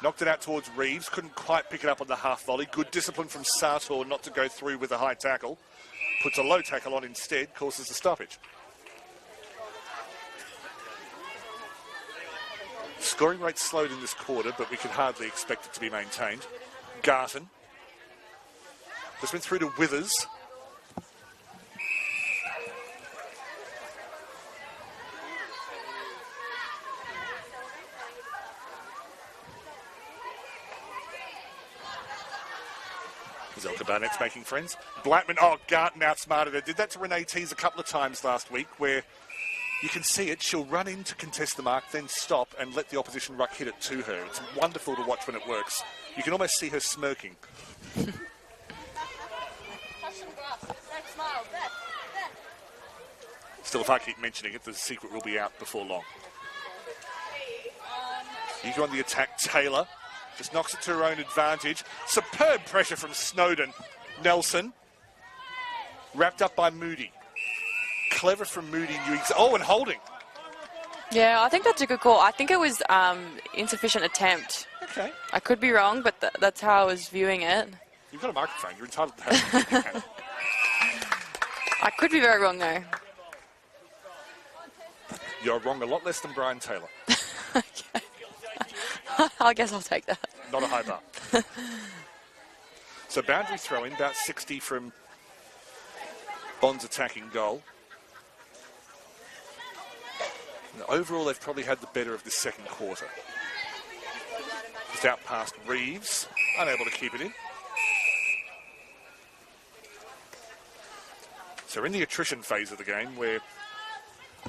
Knocked it out towards Reeves. Couldn't quite pick it up on the half volley. Good discipline from Sartor not to go through with a high tackle. Puts a low tackle on instead. Causes a stoppage. Scoring rate slowed in this quarter, but we could hardly expect it to be maintained. Garton. Just went through to Withers. Zelka Barnett's making friends. Blackman, Garton outsmarted her. Did that to Renee Tees a couple of times last week, where you can see it. She'll run in to contest the mark, then stop and let the opposition ruck hit it to her. It's wonderful to watch when it works. You can almost see her smirking. Still, if I keep mentioning it, the secret will be out before long. You go on the attack, Taylor. Just knocks it to her own advantage. Superb pressure from Snowden. Nelson. Wrapped up by Moody. Clever from Moody. And Holding. Yeah, I think that's a good call. I think it was insufficient attempt. Okay. I could be wrong, but that's how I was viewing it. You've got a microphone. You're entitled to have it. I could be very wrong, though. You're wrong a lot less than Brian Taylor. Okay. I guess I'll take that. Not a high bar. So boundary throw in, about 60 from Bond's attacking goal. And overall, they've probably had the better of this second quarter. Just out past Reeves, unable to keep it in. So we're in the attrition phase of the game, where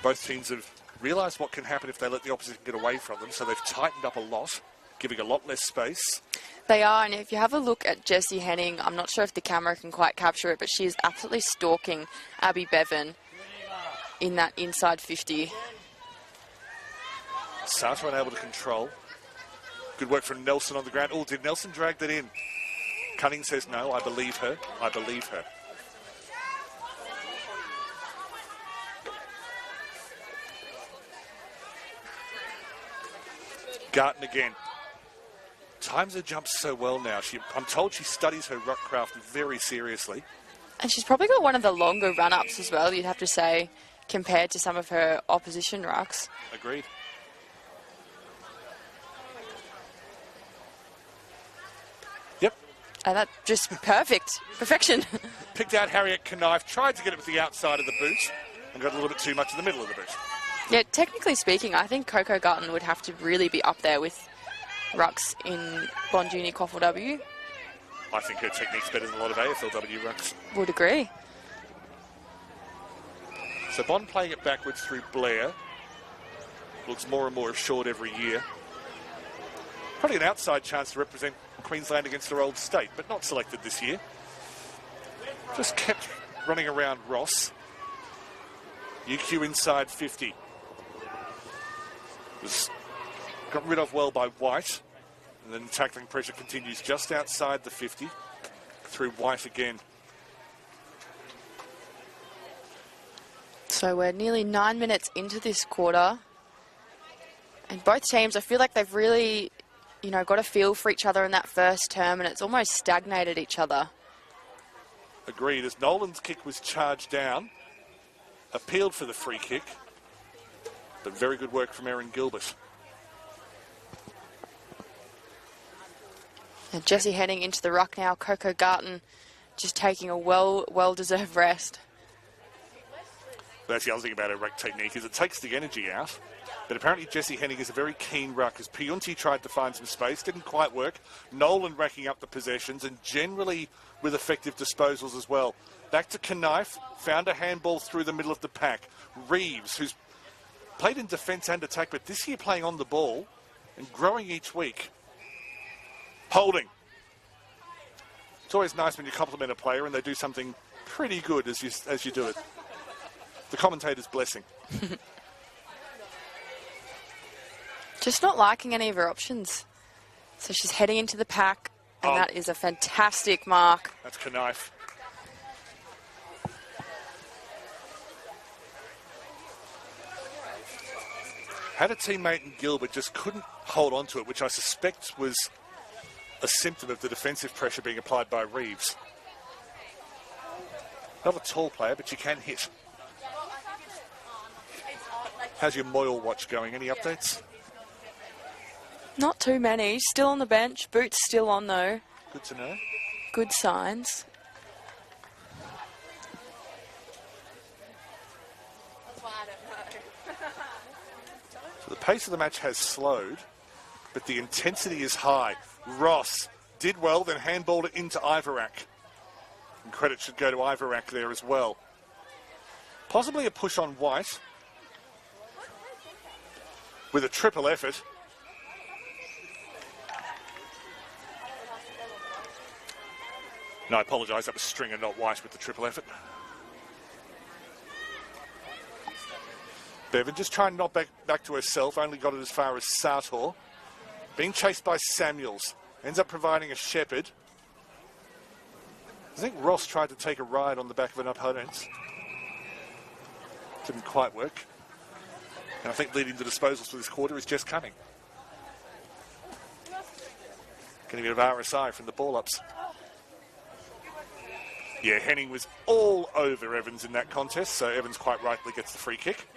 both teams have realised what can happen if they let the opposition get away from them, so they've tightened up a lot, giving a lot less space. They are, and if you have a look at Jessie Henning, I'm not sure if the camera can quite capture it, but she is absolutely stalking Abby Bevan in that inside 50. Sartre unable to control. Good work from Nelson on the ground. Oh, did Nelson drag that in? Cunning says no, I believe her. I believe her. Garton again. Times her jumps so well now. I'm told she studies her ruck craft very seriously. And she's probably got one of the longer run-ups as well, you'd have to say, compared to some of her opposition rucks. Agreed. Yep. And that just perfect. Perfection. Picked out Harriet Knife, tried to get it with the outside of the boot, and got a little bit too much in the middle of the boot. Yeah, technically speaking, I think Coco Gutton would have to really be up there with rucks in Bond Uni QAFLW. I think her technique's better than a lot of AFLW rucks. Would agree. So Bond playing it backwards through Blair. Looks more and more assured every year. Probably an outside chance to represent Queensland against their old state, but not selected this year. Just kept running around Ross. UQ inside 50. Was got rid of well by White. And then tackling pressure continues just outside the 50. Through White again. So we're nearly 9 minutes into this quarter. And both teams, I feel like they've really, you know, got a feel for each other in that first term, and it's almost stagnated each other. Agreed, as Nolan's kick was charged down. Appealed for the free kick. But very good work from Erin Gilbert. And Jessie heading into the ruck now. Coco Garton just taking a well-deserved rest. That's the other thing about her ruck technique, is it takes the energy out. But apparently Jessie Hennig is a very keen ruck, as Piunti tried to find some space, didn't quite work. Nolan racking up the possessions and generally with effective disposals as well. Back to Knife, found a handball through the middle of the pack. Reeves, who's played in defence and attack, but this year playing on the ball and growing each week. Holding. It's always nice when you compliment a player and they do something pretty good as you do it. The commentator's blessing. Just not liking any of her options. So she's heading into the pack, and that is a fantastic mark. That's Knife. Had a teammate in Gilbert, just couldn't hold on to it, which I suspect was a symptom of the defensive pressure being applied by Reeves. Not a tall player, but she can hit. How's your Moyle watch going? Any updates? Not too many. Still on the bench. Boots still on, though. Good to know. Good signs. So the pace of the match has slowed, but the intensity is high. Ross did well, then handballed it into Ivorak. And credit should go to Ivorak there as well. Possibly a push on White. With a triple effort. No, I apologise, that was Stringer, not White, with the triple effort. Bevan just trying to knock back to herself, only got it as far as Sartor. Being chased by Samuels. Ends up providing a shepherd. I think Ross tried to take a ride on the back of an opponent. Didn't quite work. And I think leading the disposals for this quarter is Jess Cunning. Getting a bit of RSI from the ball-ups. Yeah, Henning was all over Evans in that contest, so Evans quite rightly gets the free kick.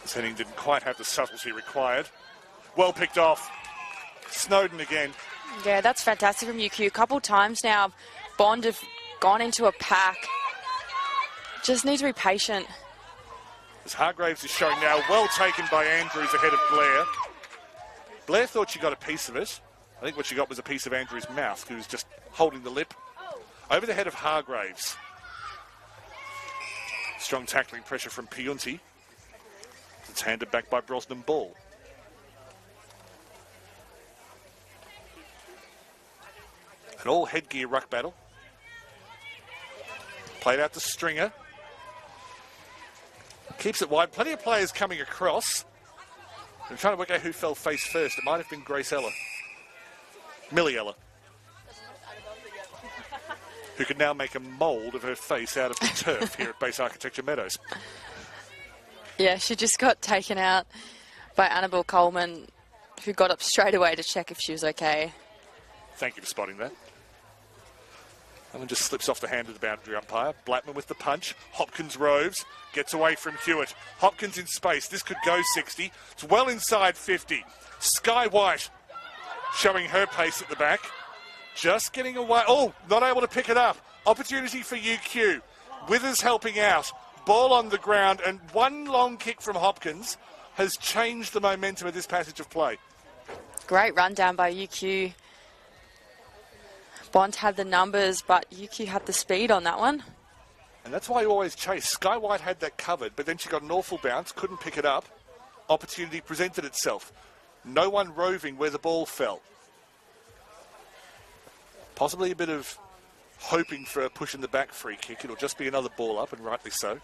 As Henning didn't quite have the subtlety required. Well picked off. Snowden again. Yeah, that's fantastic from UQ. A couple times now, Bond have gone into a pack. Just need to be patient. As Hargraves is showing now, well taken by Andrews ahead of Blair. Blair thought she got a piece of it. I think what she got was a piece of Andrews' mouth, who was just holding the lip. Over the head of Hargraves. Strong tackling pressure from Piunti. It's handed back by Brosnan Ball. An all headgear ruck battle. Played out to Stringer. Keeps it wide. Plenty of players coming across. I'm trying to work out who fell face first. It might have been Grace Ella. Millie Ella. Who can now make a mould of her face out of the turf here at Base Architecture Meadows. Yeah, she just got taken out by Annabelle Coleman, who got up straight away to check if she was okay. Thank you for spotting that. And then just slips off the hand of the boundary umpire. Blackman with the punch. Hopkins roves. Gets away from Hewitt. Hopkins in space. This could go 60. It's well inside 50. Sky White showing her pace at the back. Just getting away. Oh, not able to pick it up. Opportunity for UQ. Withers helping out. Ball on the ground, and one long kick from Hopkins has changed the momentum of this passage of play. Great rundown by UQ. Bond had the numbers, but UQ had the speed on that one. And that's why you always chase. Sky White had that covered, but then she got an awful bounce, couldn't pick it up. Opportunity presented itself. No one roving where the ball fell. Possibly a bit of hoping for a push in the back free kick. It'll just be another ball up, and rightly so.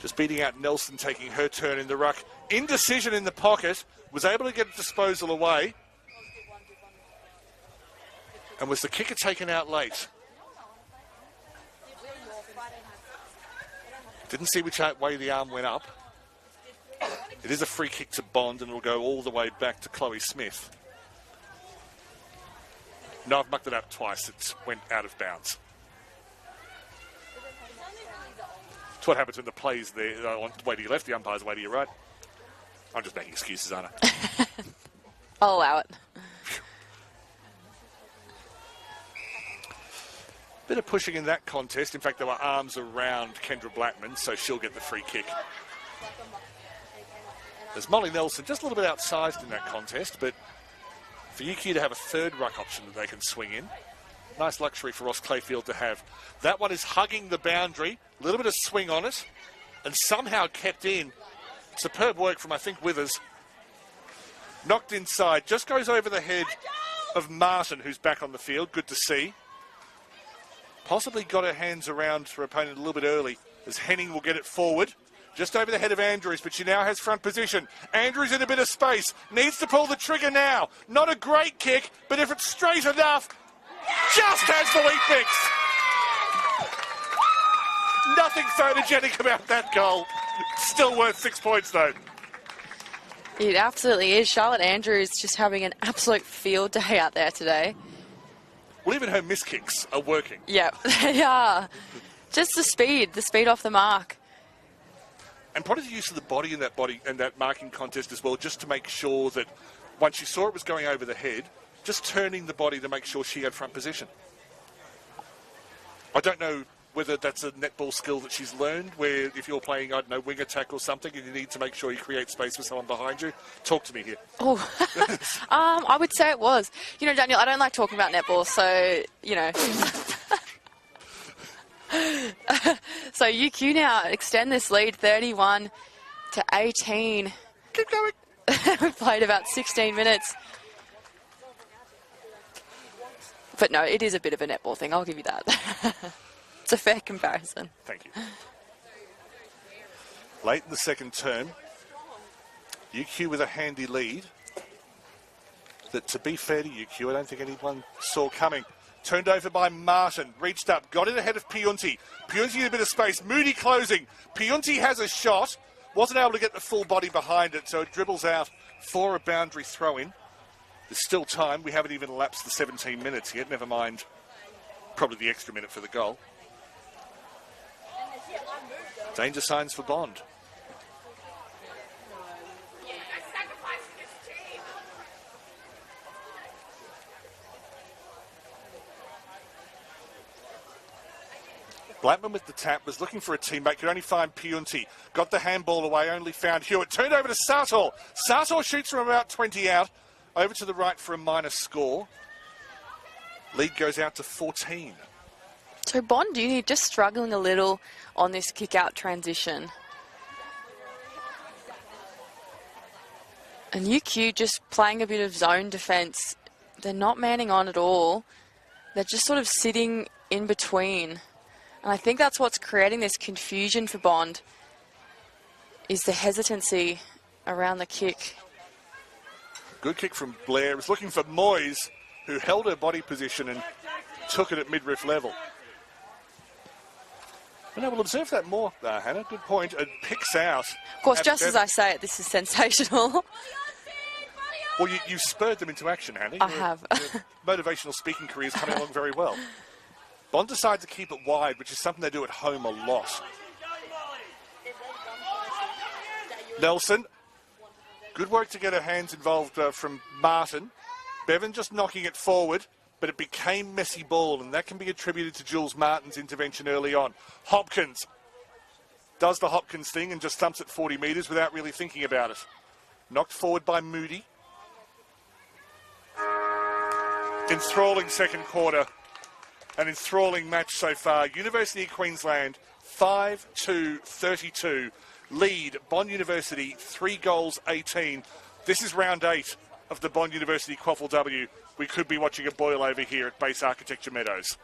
Just beating out Nelson, taking her turn in the ruck. Indecision in the pocket. Was able to get a disposal away. And was the kicker taken out late? Didn't see which way the arm went up. It is a free kick to Bond, and it'll go all the way back to Chloe Smith. No, I've mucked it up twice. It went out of bounds. It's what happens when the play's there. Way to your left, the umpire's way to your right. I'm just making excuses, aren't I? I'll allow it. Bit of pushing in that contest. In fact, there were arms around Kendra Blackman, so she'll get the free kick. There's Molly Nelson, just a little bit outsized in that contest, but for UQ to have a third ruck option that they can swing in, nice luxury for Ross Clayfield to have. That one is hugging the boundary, a little bit of swing on it, and somehow kept in. Superb work from, I think, Withers. Knocked inside, just goes over the head of Martin, who's back on the field. Good to see. Possibly got her hands around her opponent a little bit early, as Henning will get it forward. Just over the head of Andrews, but she now has front position. Andrews in a bit of space. Needs to pull the trigger now. Not a great kick, but if it's straight enough, just has the weak fix. Nothing photogenic about that goal. Still worth 6 points, though. It absolutely is. Charlotte Andrews just having an absolute field day out there today. Well, even her miss kicks are working. Yeah, they are. Just the speed off the mark. And probably the use of the body in that marking contest as well, just to make sure that once you saw it was going over the head, just turning the body to make sure she had front position. I don't know whether that's a netball skill that she's learned, where if you're playing, I don't know, wing attack or something, and you need to make sure you create space for someone behind you. Talk to me here. Oh, I would say it was. You know, Daniel, I don't like talking about netball, so, you know. So UQ now extend this lead 31-18. Keep going. We've played about 16 minutes. But no, it is a bit of a netball thing, I'll give you that. It's a fair comparison. Thank you. Late in the second term, UQ with a handy lead that, to be fair to UQ, I don't think anyone saw coming. Turned over by Martin, reached up, got it ahead of Piunti. Piunti in a bit of space, Moody closing. Piunti has a shot, wasn't able to get the full body behind it, so it dribbles out for a boundary throw-in. There's still time, we haven't even elapsed the 17 minutes yet, never mind probably the extra minute for the goal. Danger signs for Bond. Blackman with the tap, was looking for a teammate, could only find Piunti. Got the handball away, only found Hewitt. Turned over to Sartor. Sartor shoots from about 20 out. Over to the right for a minor score. Lead goes out to 14. So Bond Uni just struggling a little on this kick-out transition. And UQ just playing a bit of zone defence. They're not manning on at all. They're just sort of sitting in between. And I think that's what's creating this confusion for Bond, is the hesitancy around the kick. Good kick from Blair. Was looking for Moyes, who held her body position and took it at midriff level. And I will observe that more, Hannah. Good point. It picks out. Of course, just as I say it, this is sensational. Well, you spurred them into action, Hannah. I have. Your motivational speaking career is coming along very well. Bond decide to keep it wide, which is something they do at home a lot. Nelson. Good work to get her hands involved from Martin. Bevan just knocking it forward, but it became messy ball, and that can be attributed to Jules Martin's intervention early on. Hopkins does the Hopkins thing and just thumps it 40 metres without really thinking about it. Knocked forward by Moody. Enthralling second quarter. An enthralling match so far. University of Queensland 5-2-32. Lead Bond University 3 goals 18. This is round 8 of the Bond University QAFLW. We could be watching a boil over here at Base Architecture Meadows.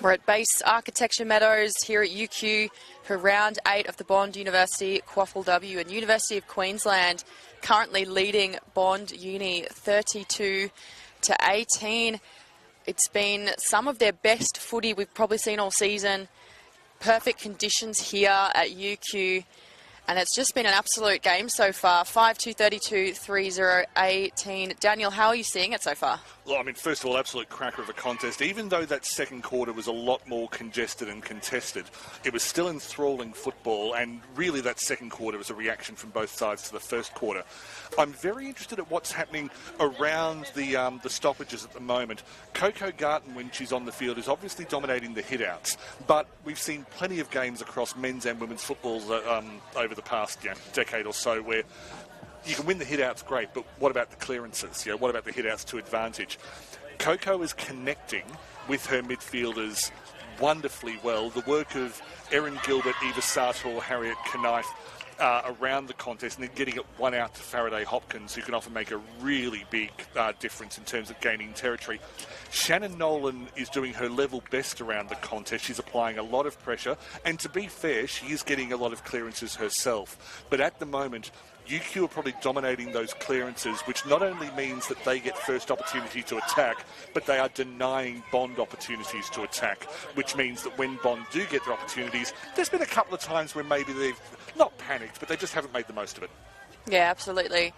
We're at Base Architecture Meadows here at UQ for round 8 of the Bond University QAFLW, and University of Queensland currently leading Bond Uni 32-18. It's been some of their best footy we've probably seen all season. Perfect conditions here at UQ. And it's just been an absolute game so far. 5-2, 32, 3-0, 18. Daniel, how are you seeing it so far? Well, I mean, first of all, absolute cracker of a contest. Even though that second quarter was a lot more congested and contested, it was still enthralling football, and really that second quarter was a reaction from both sides to the first quarter. I'm very interested at what's happening around the stoppages at the moment. Coco Garten, when she's on the field, is obviously dominating the hit-outs, but we've seen plenty of games across men's and women's football over the past decade or so where you can win the hit-outs, great, but what about the clearances? What about the hit-outs to advantage? Coco is connecting with her midfielders wonderfully well. The work of Erin Gilbert, Eva Sartor, Harriet Knife around the contest, and then getting it one out to Faraday Hopkins, who can often make a really big difference in terms of gaining territory. Shannon Nolan is doing her level best around the contest. She's applying a lot of pressure, and to be fair, she is getting a lot of clearances herself. But at the moment, UQ are probably dominating those clearances, which not only means that they get first opportunity to attack, but they are denying Bond opportunities to attack, which means that when Bond do get their opportunities, there's been a couple of times where maybe they've not panicked, but they just haven't made the most of it. Yeah, absolutely.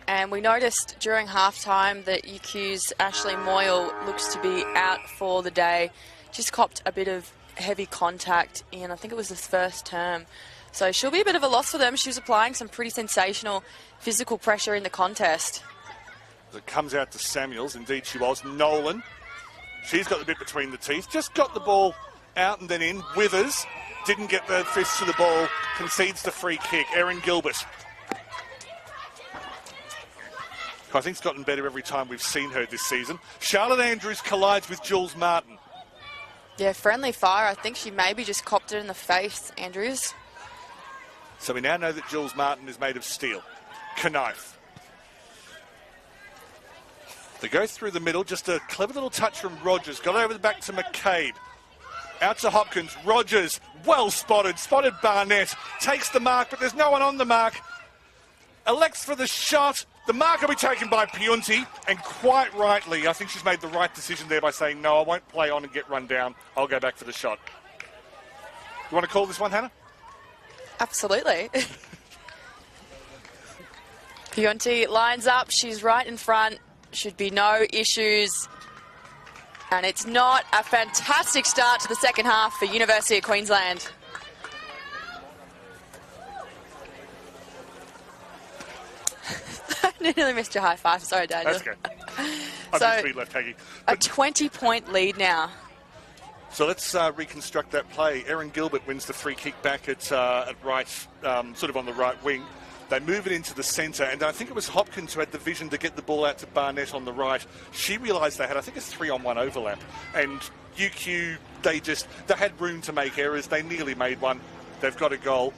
And we noticed during halftime that UQ's Ashley Moyle looks to be out for the day. Just copped a bit of heavy contact in, I think it was the first term. So she'll be a bit of a loss for them. She was applying some pretty sensational physical pressure in the contest. It comes out to Samuels. Indeed she was. Nolan, she's got the bit between the teeth. Just got the ball out and then in. Withers didn't get the fist to the ball. Concedes the free kick. Erin Gilbert, who I think's gotten better every time we've seen her this season. Charlotte Andrews collides with Jules Martin. Yeah, friendly fire. I think she maybe just copped it in the face, Andrews. So we now know that Jules Martin is made of steel. Knife. They go through the middle. Just a clever little touch from Rogers. Got over the back to McCabe. Out to Hopkins. Rogers, well spotted. Spotted Barnett. Takes the mark, but there's no one on the mark. Elects for the shot. The mark will be taken by Piunti, and quite rightly, I think she's made the right decision there by saying, no, I won't play on and get run down. I'll go back for the shot. You want to call this one, Hannah? Absolutely. Piunti lines up. She's right in front. Should be no issues. And it's not. A fantastic start to the second half for University of Queensland. I nearly missed your high five. Sorry, Daniel. That's okay. I've just been left hanging. A 20-point lead now. So let's reconstruct that play. Erin Gilbert wins the free kick back at right, sort of on the right wing. They move it into the centre, and I think it was Hopkins who had the vision to get the ball out to Barnett on the right. She realised they had, I think, a 3-on-1 overlap, and UQ, they had room to make errors. They nearly made one. They've got a goal.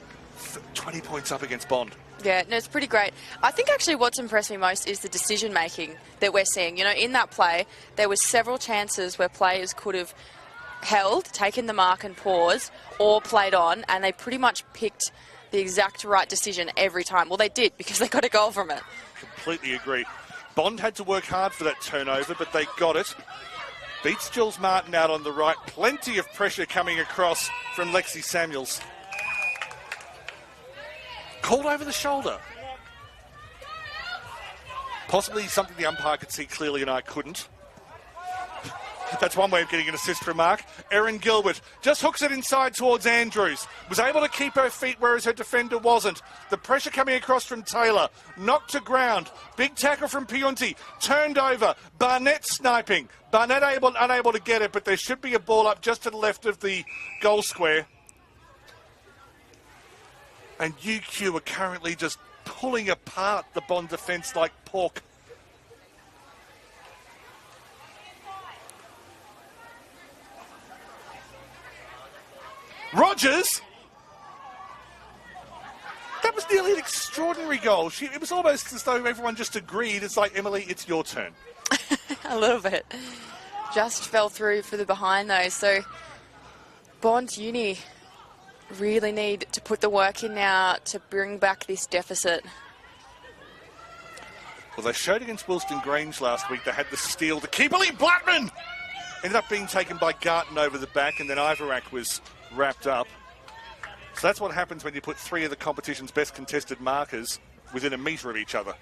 20 points up against Bond. Yeah, no, it's pretty great. I think actually what's impressed me most is the decision-making that we're seeing. In that play, there was several chances where players could have held, taken the mark and paused, or played on, and they pretty much picked the exact right decision every time. Well, they did, because they got a goal from it. Completely agree. Bond had to work hard for that turnover, but they got it. Beats Jules Martin out on the right. Plenty of pressure coming across from Lexi Samuels. Called over the shoulder. Possibly something the umpire could see clearly and I couldn't. That's one way of getting an assist from Mark. Erin Gilbert just hooks it inside towards Andrews. Was able to keep her feet, whereas her defender wasn't. The pressure coming across from Taylor. Knocked to ground. Big tackle from Piunti. Turned over. Barnett sniping. Barnett unable to get it, but there should be a ball up just to the left of the goal square. And UQ are currently just pulling apart the Bond defence like pork. Rogers! That was nearly an extraordinary goal. It was almost as though everyone just agreed. It's like, Emily, it's your turn. A little bit. just fell through for the behind though. So Bond Uni really need to put the work in now to bring back this deficit. Well, they showed against Wilston Grange last week. They had the steal. The keeper, Lee Blattman, ended up being taken by Garton over the back, and then Ivarak was wrapped up. So that's what happens when you put three of the competition's best contested markers within a metre of each other.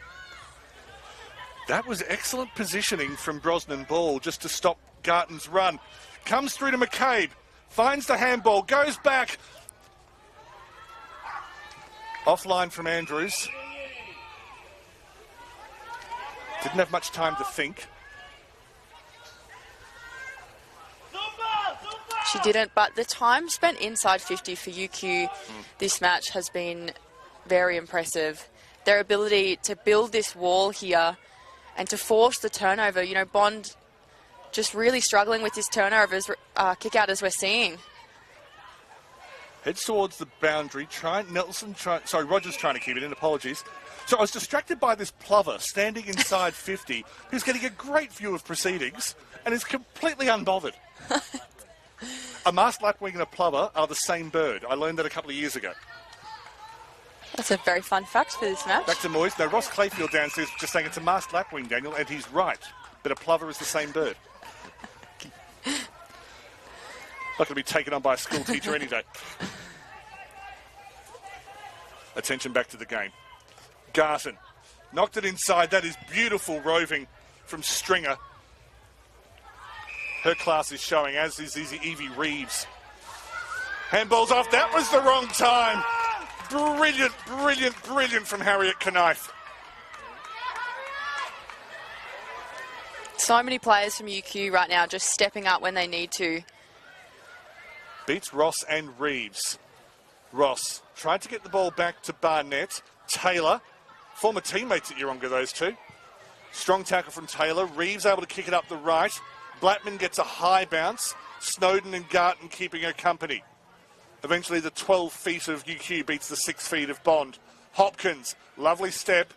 That was excellent positioning from Brosnan Ball just to stop Garton's run. Comes through to McCabe, finds the handball, goes back. Offline from Andrews. Didn't have much time to think. She didn't, but the time spent inside 50 for UQ this match has been very impressive. Their ability to build this wall here and to force the turnover. You know, Bond just really struggling with his turnovers, kick out as we're seeing. Heads towards the boundary. Rogers trying to keep it in, apologies. So I was distracted by this plover standing inside 50, who's getting a great view of proceedings and is completely unbothered. A masked lapwing and a plover are the same bird. I learned that a couple of years ago. That's a very fun fact for this match. Back to Moyes. No, Ross Clayfield downstairs just saying it's a masked lapwing, Daniel, and he's right. But a plover is the same bird. Not going to be taken on by a school teacher any day. Attention back to the game. Garton knocked it inside. That is beautiful roving from Stringer. Her class is showing, as is Evie Reeves. Handball's off. That was the wrong time. Brilliant, brilliant, brilliant from Harriet Knife. So many players from UQ right now just stepping up when they need to. Beats Ross and Reeves. Ross tried to get the ball back to Barnett. Taylor, former teammates at Yeronga, those two. Strong tackle from Taylor. Reeves able to kick it up the right. Blattman gets a high bounce. Snowden and Garton keeping her company. Eventually the 12 feet of UQ beats the 6 feet of Bond. Hopkins, lovely step.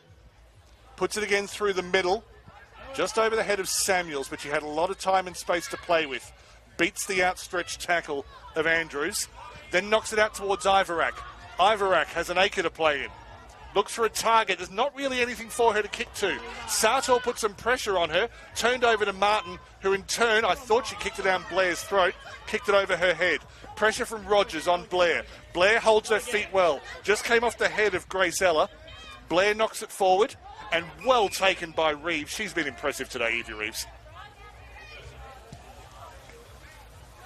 Puts it again through the middle. Just over the head of Samuels, but she had a lot of time and space to play with. Beats the outstretched tackle of Andrews. Then knocks it out towards Ivarak. Ivarak has an acre to play in. Looks for a target. There's not really anything for her to kick to. Sartor put some pressure on her. Turned over to Martin, who in turn, I thought she kicked it down Blair's throat. Kicked it over her head. Pressure from Rogers on Blair. Blair holds her feet well. Just came off the head of Grace Ella. Blair knocks it forward. And well taken by Reeves. She's been impressive today, Evie Reeves.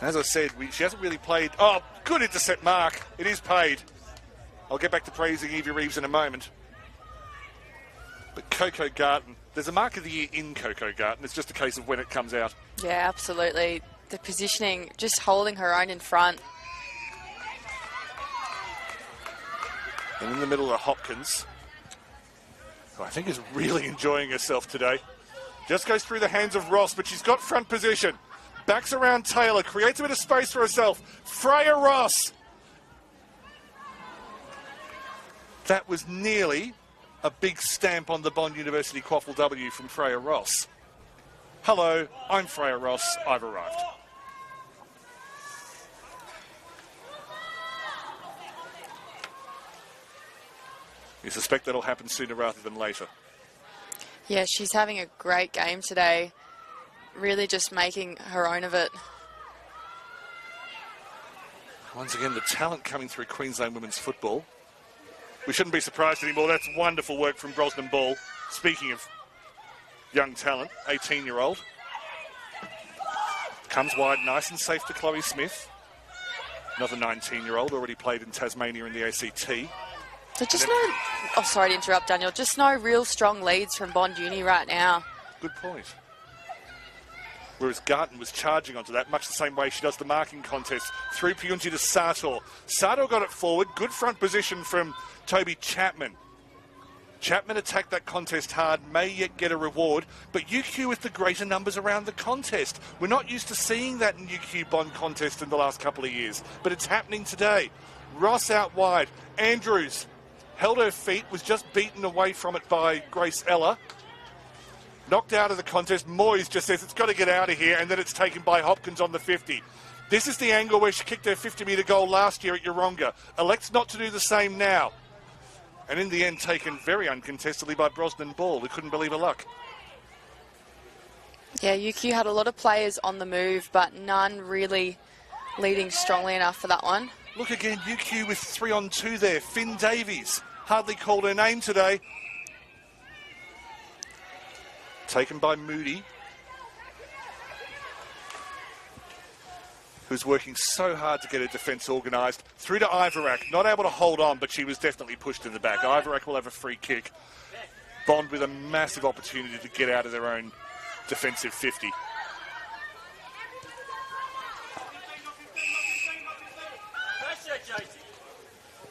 As I said, she hasn't really played... Oh, good intercept mark. It is paid. I'll get back to praising Evie Reeves in a moment. But Coco Garton, there's a mark of the year in Coco Garton. It's just a case of when it comes out. Yeah, absolutely. The positioning, just holding her own in front. And in the middle are Hopkins, who I think is really enjoying herself today. Just goes through the hands of Ross, but she's got front position. Backs around Taylor, creates a bit of space for herself. Freya Ross. That was nearly a big stamp on the Bond University QAFLW from Freya Ross. Hello, I'm Freya Ross. I've arrived. You suspect that'll happen sooner rather than later. Yeah, she's having a great game today. Really just making her own of it. Once again, the talent coming through Queensland women's football. We shouldn't be surprised anymore. That's wonderful work from Brosnan Ball. Speaking of young talent, 18-year-old. Comes wide, nice and safe to Chloe Smith. Another 19-year-old, already played in Tasmania in the ACT. So just no... Oh, sorry to interrupt, Daniel. Just no real strong leads from Bond Uni right now. Good point. Whereas Garton was charging onto that, much the same way she does the marking contest. Through Piyunji to Sartor. Sartor got it forward. Good front position from Toby Chapman. Chapman attacked that contest hard, may yet get a reward, but UQ with the greater numbers around the contest. We're not used to seeing that in UQ Bond contest in the last couple of years, but it's happening today. Ross out wide. Andrews held her feet, was just beaten away from it by Grace Ella. Knocked out of the contest. Moyes just says it's got to get out of here, and then it's taken by Hopkins on the 50. This is the angle where she kicked her 50-metre goal last year at Yeronga. Elects not to do the same now. And in the end, taken very uncontestedly by Brosnan Ball, who couldn't believe her luck. Yeah, UQ had a lot of players on the move, but none really leading strongly enough for that one. Look again, UQ with 3-on-2 there. Finn Davies, hardly called her name today. Taken by Moody, who's working so hard to get her defence organised. Through to Ivorak, not able to hold on, but she was definitely pushed in the back. Ivorak will have a free kick. Bond with a massive opportunity to get out of their own defensive 50.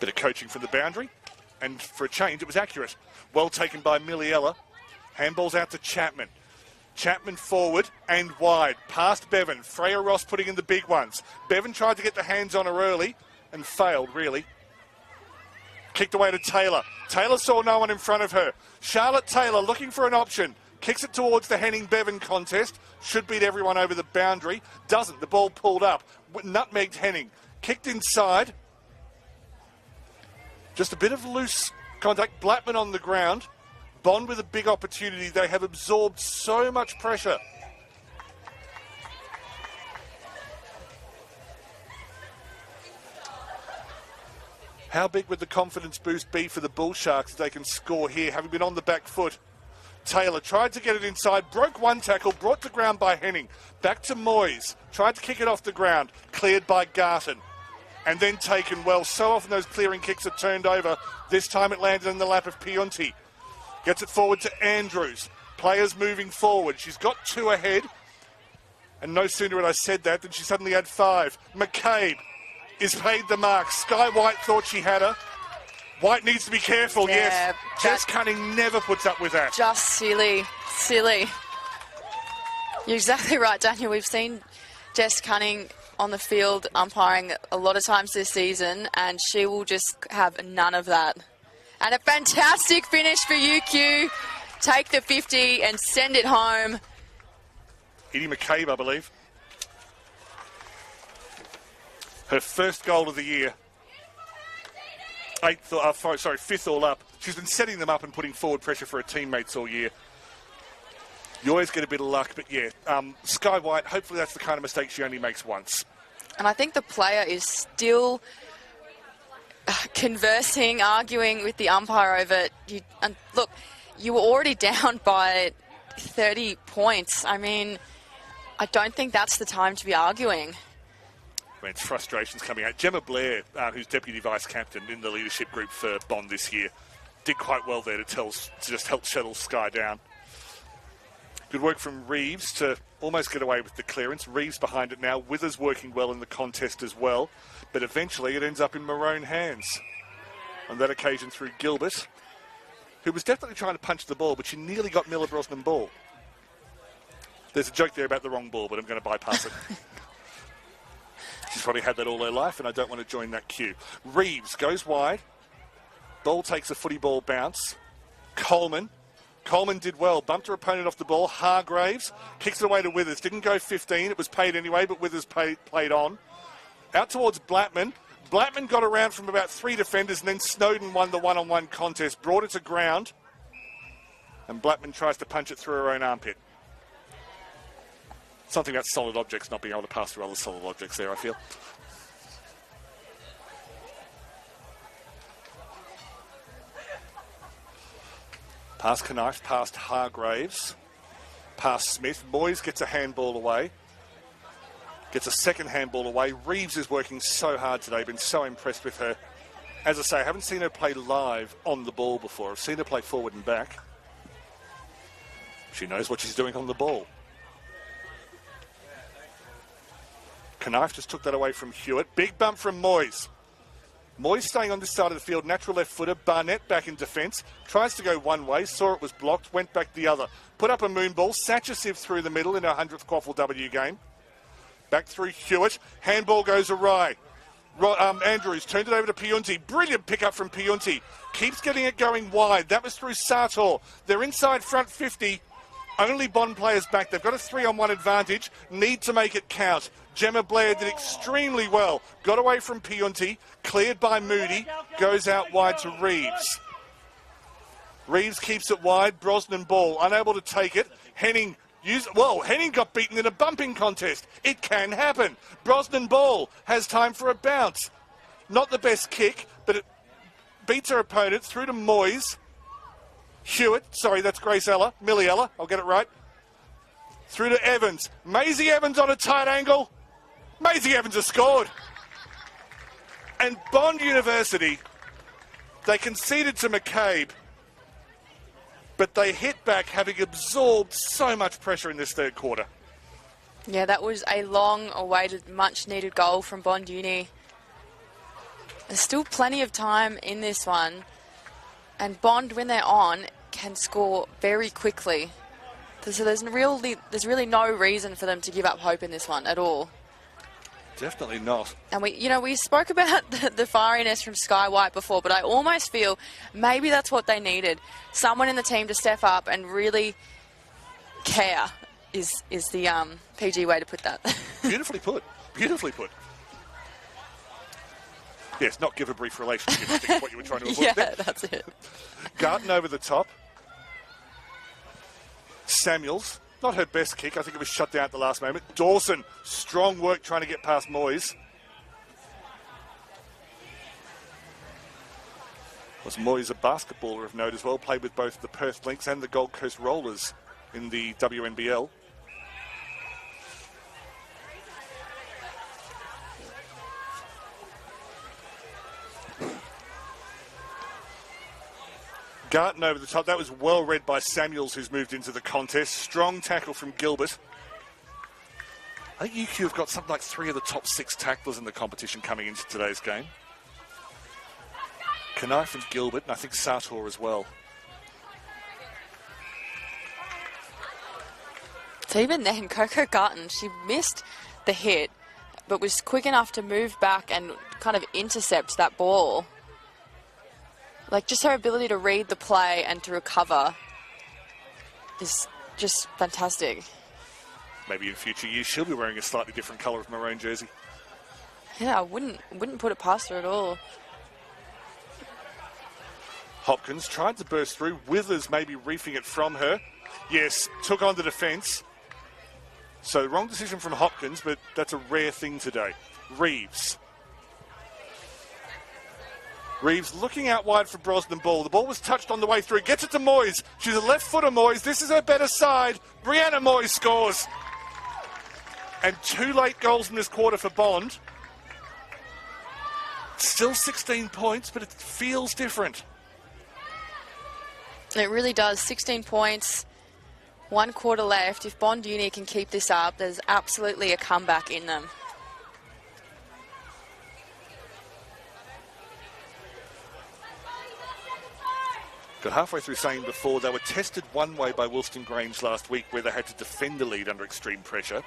Bit of coaching from the boundary, and for a change, it was accurate. Well taken by Miliella. Handball's out to Chapman. Chapman forward and wide. Past Bevan. Freya Ross putting in the big ones. Bevan tried to get the hands on her early and failed, really. Kicked away to Taylor. Taylor saw no one in front of her. Charlotte Taylor looking for an option. Kicks it towards the Henning-Bevan contest. Should beat everyone over the boundary. Doesn't. The ball pulled up. Nutmegged Henning. Kicked inside. Just a bit of loose contact. Blackman on the ground. Bond with a big opportunity. They have absorbed so much pressure. How big would the confidence boost be for the Bull Sharks if they can score here, having been on the back foot? Taylor tried to get it inside, broke one tackle, brought to ground by Henning. Back to Moyes, tried to kick it off the ground, cleared by Garton. And then taken well. So often those clearing kicks are turned over. This time it landed in the lap of Pionti. Gets it forward to Andrews. Players moving forward. She's got 2 ahead. And no sooner had I said that than she suddenly had 5. McCabe is paid the mark. Sky White thought she had her. White needs to be careful, yes. Jess Cunning never puts up with that. Just silly. You're exactly right, Daniel. We've seen Jess Cunning on the field umpiring a lot of times this season, and she will just have none of that. And a fantastic finish for UQ. Take the 50 and send it home. Edie McCabe, I believe. Her first goal of the year. 5th all up. She's been setting them up and putting forward pressure for her teammates all year. You always get a bit of luck, but yeah. Sky White, hopefully that's the kind of mistake she only makes once. And I think the player is still conversing, arguing with the umpire over you. And look, you were already down by 30 points. I mean, I don't think that's the time to be arguing. I mean, it's frustrations coming out. Gemma Blair, who's deputy vice captain in the leadership group for Bond this year, did quite well there to just help settle Sky down. Good work from Reeves to almost get away with the clearance. Reeves behind it now. Withers working well in the contest as well. But eventually it ends up in Maroon hands. On that occasion through Gilbert, who was definitely trying to punch the ball, but she nearly got Miller Brosnan Ball. There's a joke there about the wrong ball, but I'm going to bypass it. She's probably had that all her life, and I don't want to join that queue. Reeves goes wide. Ball takes a footy ball bounce. Coleman did well. Bumped her opponent off the ball. Hargraves kicks it away to Withers. Didn't go 15. It was paid anyway, but Withers played on. Out towards Blackman. Blackman got around from about 3 defenders, and then Snowden won the one-on-one contest. Brought it to ground. And Blackman tries to punch it through her own armpit. Something about solid objects not being able to pass through other solid objects there, I feel. Past Knife, past Hargraves, past Smith. Moyes gets a handball away. Gets a second handball away. Reeves is working so hard today. Been so impressed with her. As I say, I haven't seen her play live on the ball before. I've seen her play forward and back. She knows what she's doing on the ball. Knife just took that away from Hewitt. Big bump from Moyes. Moyes staying on this side of the field. Natural left footer. Barnett back in defence. Tries to go one way. Saw it was blocked. Went back the other. Put up a moon ball. Satchasiv through the middle in her 100th QAFLW game. Back through Hewitt. Handball goes awry. Andrews turned it over to Pionti. Brilliant pickup from Pionti. Keeps getting it going wide. That was through Sartor. They're inside front 50. Only Bond players back. They've got a 3-on-1 advantage. Need to make it count. Gemma Blair did extremely well. Got away from Pionti. Cleared by Moody. Goes out wide to Reeves. Reeves keeps it wide. Brosnan ball. Unable to take it. Henning Henning got beaten in a bumping contest. It can happen. Brosnan ball has time for a bounce. Not the best kick, but it beats her opponent through to Moyes. Hewitt, sorry, that's Grace Ella. Millie Ella, I'll get it right. Through to Evans. Maisie Evans on a tight angle. Maisie Evans has scored. And Bond University, they conceded to McCabe, but they hit back, having absorbed so much pressure in this third quarter. Yeah, that was a long-awaited, much-needed goal from Bond Uni. There's still plenty of time in this one, and Bond, when they're on, can score very quickly. So there's really no reason for them to give up hope in this one at all. Definitely not. And we spoke about the fieriness from Sky White before, but I almost feel maybe that's what they needed. Someone in the team to step up and really care is the PG way to put that. Beautifully put. Beautifully put. Yes, not give a brief relationship, I think is what you were trying to avoid. Yeah, that's it. Garton over the top. Samuels, not her best kick. I think it was shut down at the last moment. Dawson, strong work trying to get past Moyes. Was Moyes a basketballer of note as well? Played with both the Perth Lynx and the Gold Coast Rollers in the WNBL. Garton over the top. That was well read by Samuels, who's moved into the contest. Strong tackle from Gilbert. I think UQ have got something like 3 of the top 6 tacklers in the competition coming into today's game. Knife and Gilbert, and I think Sartor as well. So even then, Coco Garton, she missed the hit, but was quick enough to move back and kind of intercept that ball. Like, just her ability to read the play and to recover is just fantastic. Maybe in future years she'll be wearing a slightly different colour of maroon jersey. Yeah, I wouldn't put it past her at all. Hopkins tried to burst through. Withers maybe reefing it from her. Yes, took on the defence. So wrong decision from Hopkins, but that's a rare thing today. Reeves looking out wide for Brosnan ball. The ball was touched on the way through. Gets it to Moyes. She's a left footer Moyes. This is her better side. Brianna Moyes scores. And 2 late goals in this quarter for Bond. Still 16 points, but it feels different. It really does. 16 points, 1 quarter left. If Bond Uni can keep this up, there's absolutely a comeback in them. Got halfway through saying before they were tested one way by Wollston Grange last week, where they had to defend the lead under extreme pressure.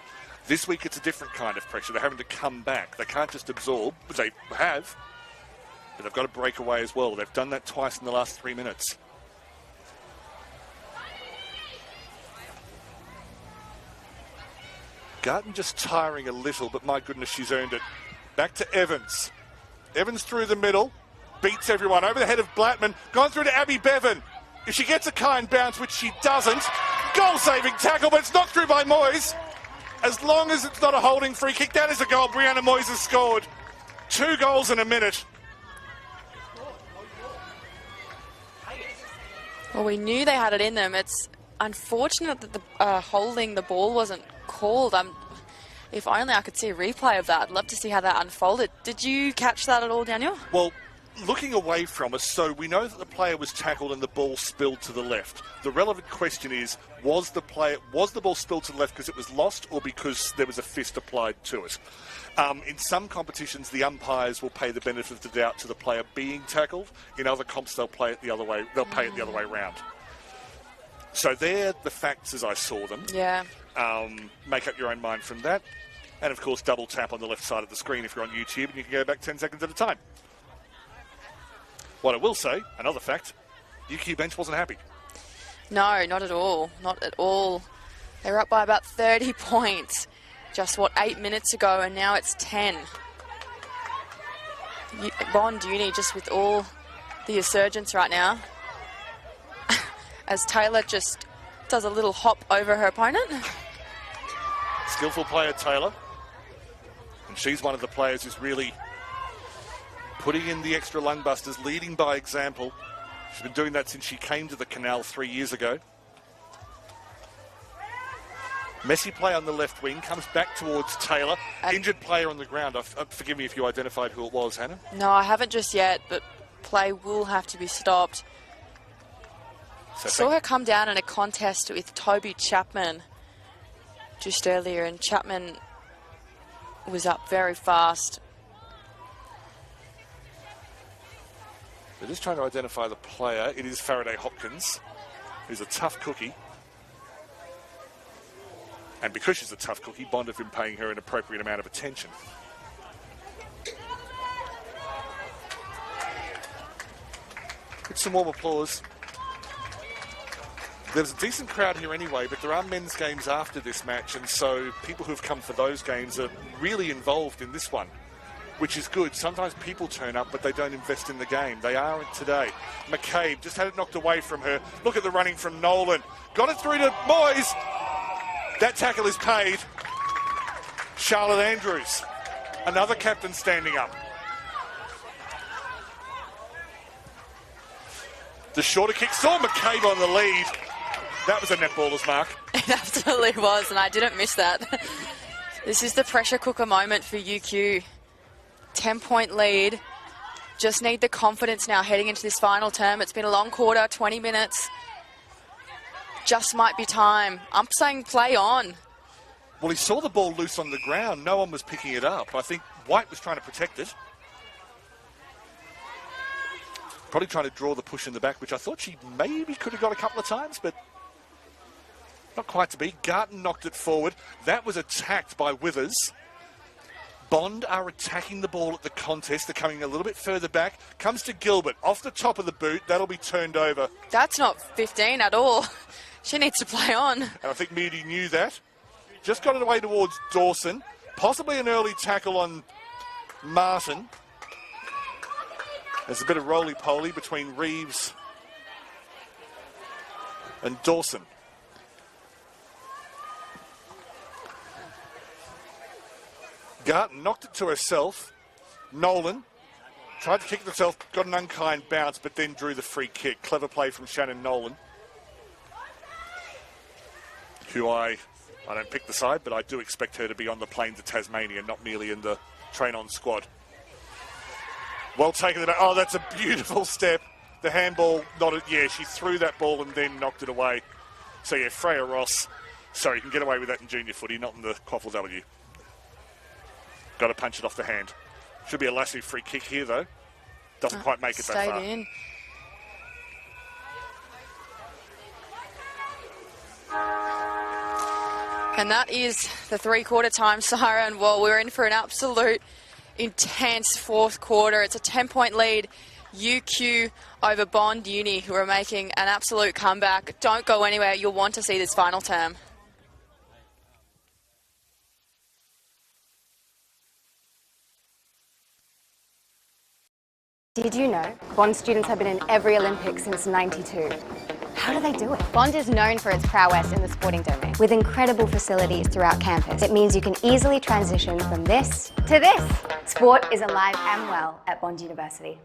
This week it's a different kind of pressure. They're having to come back. They can't just absorb, which they have, but they've got to break away as well. They've done that twice in the last 3 minutes. Garton just tiring a little, but my goodness, she's earned it. Back to Evans. Evans through the middle. Beats everyone. Over the head of Blattman. Gone through to Abby Bevan. If she gets a kind bounce, which she doesn't. Goal-saving tackle, but it's knocked through by Moyes. As long as it's not a holding free kick, that is a goal. Brianna Moyes has scored. 2 goals in a minute. Well, we knew they had it in them. It's unfortunate that the holding the ball wasn't called. If only I could see a replay of that. I'd love to see how that unfolded. Did you catch that at all, Daniel? Well, looking away from us, so we know that the player was tackled and the ball spilled to the left. The relevant question is, was the ball spilled to the left because it was lost or because there was a fist applied to it? In some competitions, the umpires will pay the benefit of the doubt to the player being tackled. In other comps, they'll play it the other way. They'll pay it the other way round. So they're the facts as I saw them. Yeah. Make up your own mind from that. And, of course, double tap on the left side of the screen if you're on YouTube, and you can go back 10 seconds at a time. What I will say, another fact, UQ bench wasn't happy. No, not at all. Not at all. They were up by about 30 points just, 8 minutes ago, and now it's 10. Bond Uni just with all the resurgence right now. As Taylor just does a little hop over her opponent. Skillful player, Taylor. And she's one of the players who's really putting in the extra lung busters, leading by example. She's been doing that since she came to the Canal 3 years ago. Messy play on the left wing, comes back towards Taylor. Injured player on the ground. Forgive me if you identified who it was, Hannah. No, I haven't just yet, but play will have to be stopped. Saw her come down in a contest with Toby Chapman just earlier, and Chapman was up very fast. They're just trying to identify the player. It is Faraday Hopkins, who's a tough cookie. And because she's a tough cookie, Bond have been paying her an appropriate amount of attention. Get some warm applause. There's a decent crowd here anyway, but there are men's games after this match, and so people who have come for those games are really involved in this one, which is good. Sometimes people turn up, but they don't invest in the game. They aren't today. McCabe just had it knocked away from her. Look at the running from Nolan. Got it through to Moyes. That tackle is paid. Charlotte Andrews, another captain standing up. The shorter kick saw McCabe on the lead. That was a netballer's mark. It absolutely was, and I didn't miss that. This is the pressure cooker moment for UQ. 10-point lead. Just need the confidence now heading into this final term. It's been a long quarter, 20 minutes. Just might be time. I'm saying play on. Well, he saw the ball loose on the ground. No one was picking it up. I think White was trying to protect it. Probably trying to draw the push in the back, which I thought she maybe could have got a couple of times, but not quite to be. Garton knocked it forward. That was attacked by Withers. Bond are attacking the ball at the contest. They're coming a little bit further back. Comes to Gilbert. Off the top of the boot. That'll be turned over. That's not 15 at all. She needs to play on. And I think Moody knew that. Just got it away towards Dawson. Possibly an early tackle on Martin. There's a bit of roly-poly between Reeves and Dawson. Garton knocked it to herself. Nolan tried to kick it herself, got an unkind bounce, but then drew the free kick. Clever play from Shannon Nolan, who I don't pick the side, but I do expect her to be on the plane to Tasmania, not merely in the train-on squad. Well taken. Oh, that's a beautiful step. The handball, she threw that ball and then knocked it away. So, yeah, Freya Ross. Sorry, you can get away with that in junior footy, not in the QAFLW. Got to punch it off the hand. Should be a Lassie free kick here, though. Doesn't quite make it that far. In. And that is the three-quarter time siren. Well, we're in for an absolute intense fourth quarter. It's a 10-point lead. UQ over Bond Uni, who are making an absolute comeback. Don't go anywhere. You'll want to see this final term. Did you know Bond students have been in every Olympics since '92? How do they do it? Bond is known for its prowess in the sporting domain. With incredible facilities throughout campus, it means you can easily transition from this to this. Sport is alive and well at Bond University.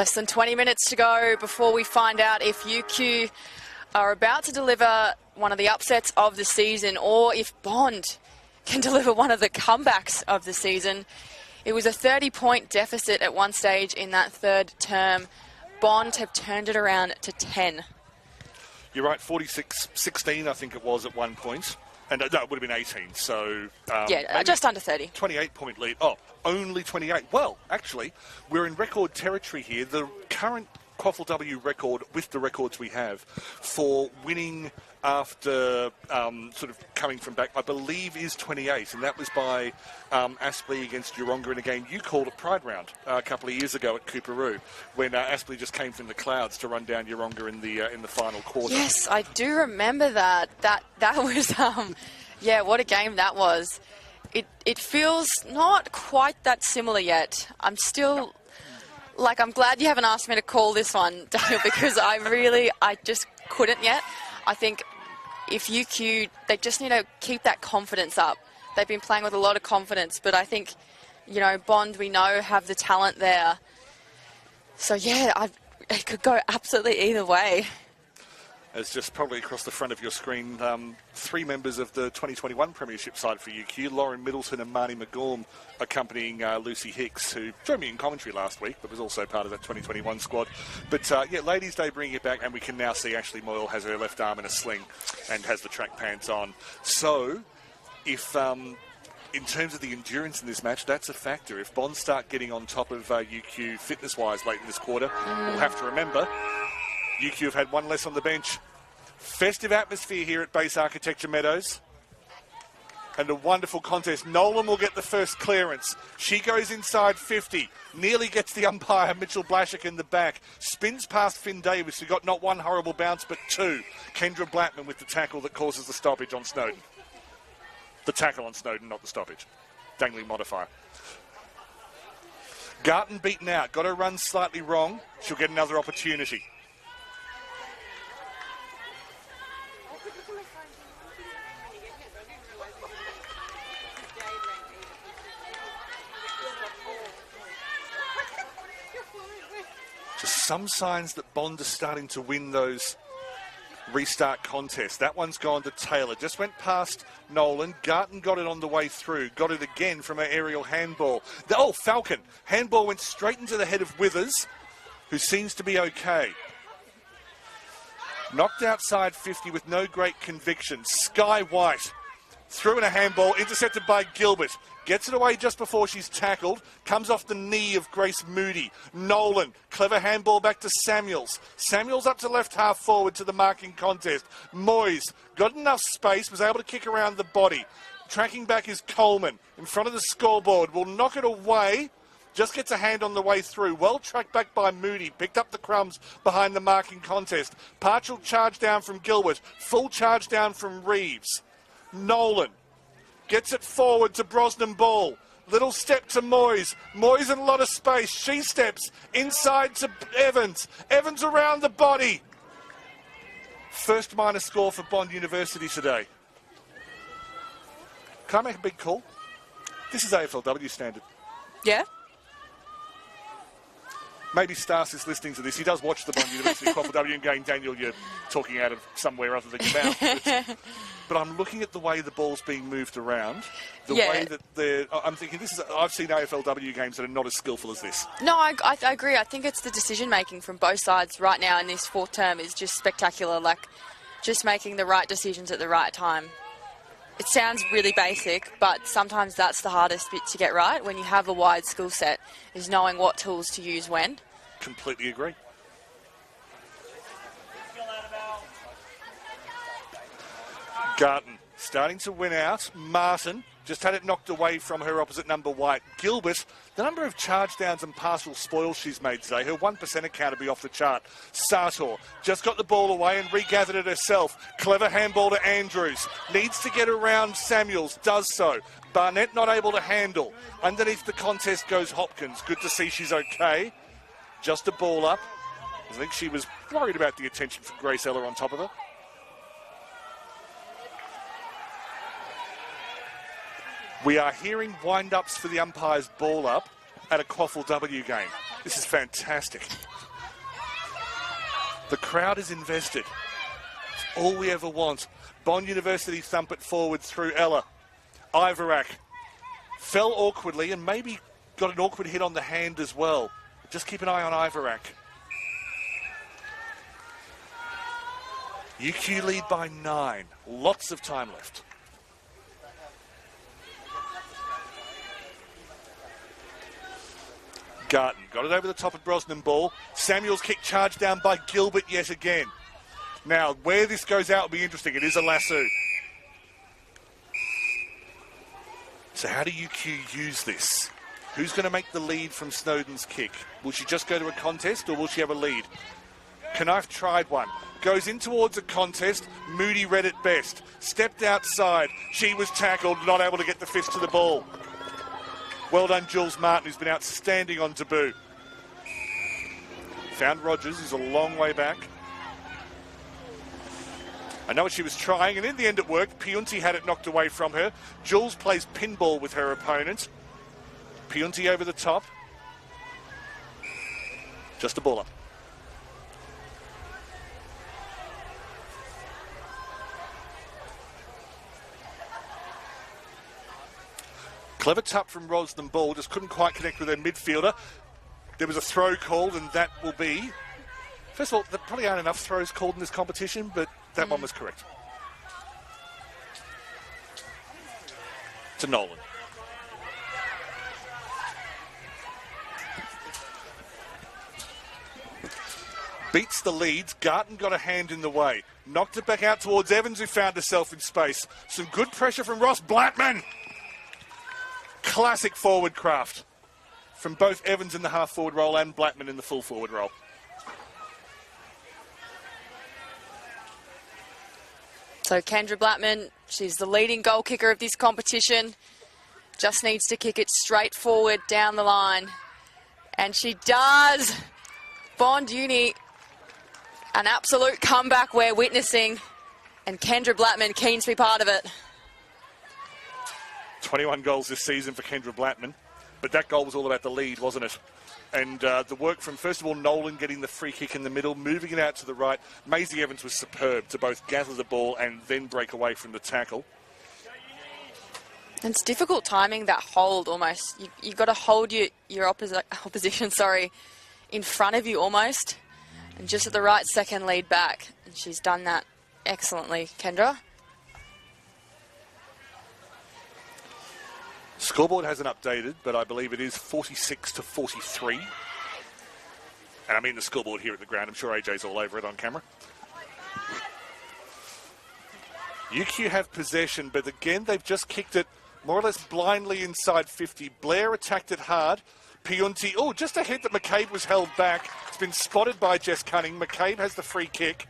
Less than 20 minutes to go before we find out if UQ are about to deliver one of the upsets of the season or if Bond can deliver one of the comebacks of the season. It was a 30-point deficit at one stage in that third term. Bond have turned it around to 10. You're right, 46-16 I think it was at one point. And no, it would have been 18, so... just under 30. 28-point lead. Oh, only 28. Well, actually, we're in record territory here. The current QAFLW record, with the records we have, for winning after sort of coming from back, I believe is 28, and that was by Aspley against Yeronga in a game you called a Pride Round a couple of years ago at Cooperoo, when Aspley just came from the clouds to run down Yeronga in the final quarter. Yes, I do remember that. That was, yeah, what a game that was. It feels not quite that similar yet. I'm still... I'm glad you haven't asked me to call this one, Daniel, because I just couldn't yet. I think if UQ, they just need to keep that confidence up. They've been playing with a lot of confidence, but I think, Bond, we know, have the talent there. So, yeah, it could go absolutely either way. As just probably across the front of your screen, three members of the 2021 Premiership side for UQ, Lauren Middleton and Marnie McGorm, accompanying Lucy Hicks, who joined me in commentary last week, but was also part of that 2021 squad. But, yeah, Ladies' Day bringing it back, and we can now see Ashley Moyle has her left arm in a sling and has the track pants on. So, if... in terms of the endurance in this match, that's a factor. If Bonds start getting on top of UQ fitness-wise late in this quarter, we'll have to remember... UQ have had one less on the bench. Festive atmosphere here at Base Architecture Meadows. And a wonderful contest. Nolan will get the first clearance. She goes inside 50. Nearly gets the umpire, Mitchell Blashik, in the back. Spins past Finn Davis, who got not one horrible bounce, but two. Kendra Blattman with the tackle that causes the stoppage on Snowden. The tackle on Snowden, not the stoppage. Dangling modifier. Garton beaten out. Got her run slightly wrong. She'll get another opportunity. Just some signs that Bond is starting to win those restart contests. That one's gone to Taylor. Just went past Nolan. Garton got it on the way through. Got it again from an aerial handball. Falcon. Handball went straight into the head of Withers, who seems to be okay. Knocked outside 50 with no great conviction. Sky White threw in a handball, intercepted by Gilbert. Gets it away just before she's tackled. Comes off the knee of Grace Moody. Nolan, clever handball back to Samuels. Samuels up to left half forward to the marking contest. Moyes got enough space, was able to kick around the body. Tracking back is Coleman. In front of the scoreboard, will knock it away. Just gets a hand on the way through. Well tracked back by Moody. Picked up the crumbs behind the marking contest. Partial charge down from Gilbert. Full charge down from Reeves. Nolan gets it forward to Brosnan Ball. Little step to Moyes. Moyes in a lot of space. She steps inside to Evans. Evans around the body. First minor score for Bond University today. Can I make a big call? This is AFLW standard. Yeah? Maybe Stas is listening to this. He does watch the Bond University QAFLW and going, Daniel, you're talking out of somewhere other than your mouth. But I'm looking at the way the ball's being moved around, the way that I'm thinking, I've seen AFLW games that are not as skillful as this. No, I agree. I think it's the decision-making from both sides right now in this fourth term is just spectacular, just making the right decisions at the right time. It sounds really basic, but sometimes that's the hardest bit to get right when you have a wide skill set, is knowing what tools to use when. Completely agree. Garton starting to win out. Martin just had it knocked away from her opposite number White. Gilbert, the number of charge downs and partial spoils she's made today, her 1% account to be off the chart. Sartor just got the ball away and regathered it herself. Clever handball to Andrews. Needs to get around Samuels, does so. Barnett not able to handle. Underneath the contest goes Hopkins. Good to see she's okay. Just a ball up. I think she was worried about the attention from Grace Eller on top of her. We are hearing wind-ups for the umpire's ball up at a QAFLW game. This is fantastic. The crowd is invested. It's all we ever want. Bond University thump it forward through Ella. Ivarak fell awkwardly and maybe got an awkward hit on the hand as well. Just keep an eye on Ivarak. UQ lead by 9. Lots of time left. Garton got it over the top of Brosnan Ball. Samuel's kick charged down by Gilbert yet again. Now, where this goes out will be interesting. It is a lasso. So how do UQ use this? Who's going to make the lead from Snowden's kick? Will she just go to a contest or will she have a lead? Knife tried one. Goes in towards a contest. Moody read it best. Stepped outside. She was tackled, not able to get the fist to the ball. Well done, Jules Martin, who's been outstanding on debut. Found Rogers, who's a long way back. I know what she was trying, and in the end it worked. Piunti had it knocked away from her. Jules plays pinball with her opponent. Piunti over the top. Just a baller. Clever tap from Rosnan Ball, just couldn't quite connect with her midfielder. There was a throw called, and that will be... First of all, there probably aren't enough throws called in this competition, but that one was correct. To Nolan. Beats the leads. Garton got a hand in the way. Knocked it back out towards Evans, who found herself in space. Some good pressure from Ross Blattman. Classic forward craft from both Evans in the half-forward role and Blattman in the full-forward role. So Kendra Blattman, she's the leading goal kicker of this competition. Just needs to kick it straight forward down the line. And she does. Bond Uni, an absolute comeback we're witnessing. And Kendra Blattman keen to be part of it. 21 goals this season for Kendra Blattman, but that goal was all about the lead, wasn't it? And the work from, first of all, Nolan getting the free kick in the middle, moving it out to the right. Maisie Evans was superb to both gather the ball and then break away from the tackle. It's difficult timing, that hold almost. You've got to hold your opposition, in front of you almost, and just at the right second lead back. And she's done that excellently, Kendra. Scoreboard hasn't updated, but I believe it is 46-43. And I mean the scoreboard here at the ground. I'm sure AJ's all over it on camera. UQ have possession, but again, they've just kicked it more or less blindly inside 50. Blair attacked it hard. Piunti, just a hit that McCabe was held back. It's been spotted by Jess Cunning. McCabe has the free kick.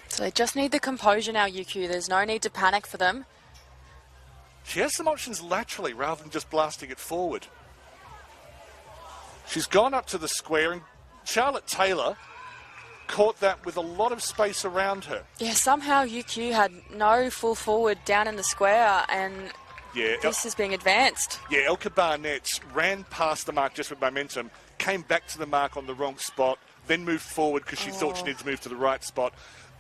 So they just need the composure now, UQ. There's no need to panic for them. She has some options laterally rather than just blasting it forward. She's gone up to the square, and Charlotte Taylor caught that with a lot of space around her. Yeah, somehow UQ had no full forward down in the square, and this is being advanced. Yeah, Elka Barnett ran past the mark just with momentum, came back to the mark on the wrong spot, then moved forward because she thought she needed to move to the right spot.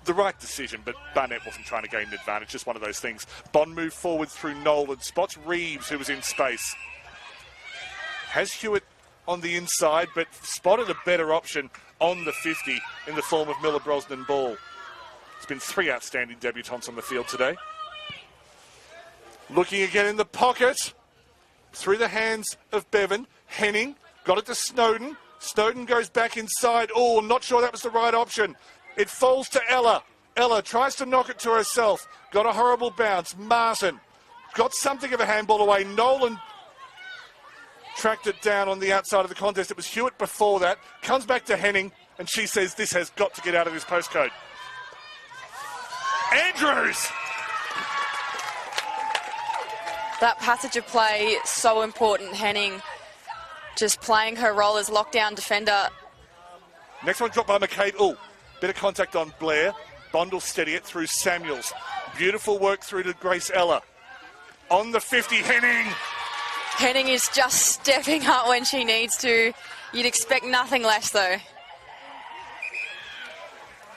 The right decision, but Barnett wasn't trying to gain an advantage, just one of those things. Bond moved forward through Nolan, spots Reeves, who was in space. Has Hewitt on the inside, but spotted a better option on the 50 in the form of Miller Brosnan Ball. It's been 3 outstanding debutantes on the field today. Looking again in the pocket, through the hands of Bevan. Henning got it to Snowden. Snowden goes back inside. I'm not sure that was the right option. It falls to Ella. Ella tries to knock it to herself. Got a horrible bounce. Martin got something of a handball away. Nolan tracked it down on the outside of the contest. It was Hewitt before that. Comes back to Henning, and she says this has got to get out of this postcode. Andrews! That passage of play, so important. Henning just playing her role as lockdown defender. Next one dropped by McCabe. Bit of contact on Blair. Bond will steady it through Samuels. Beautiful work through to Grace Ella. On the 50, Henning. Henning is just stepping up when she needs to. You'd expect nothing less, though.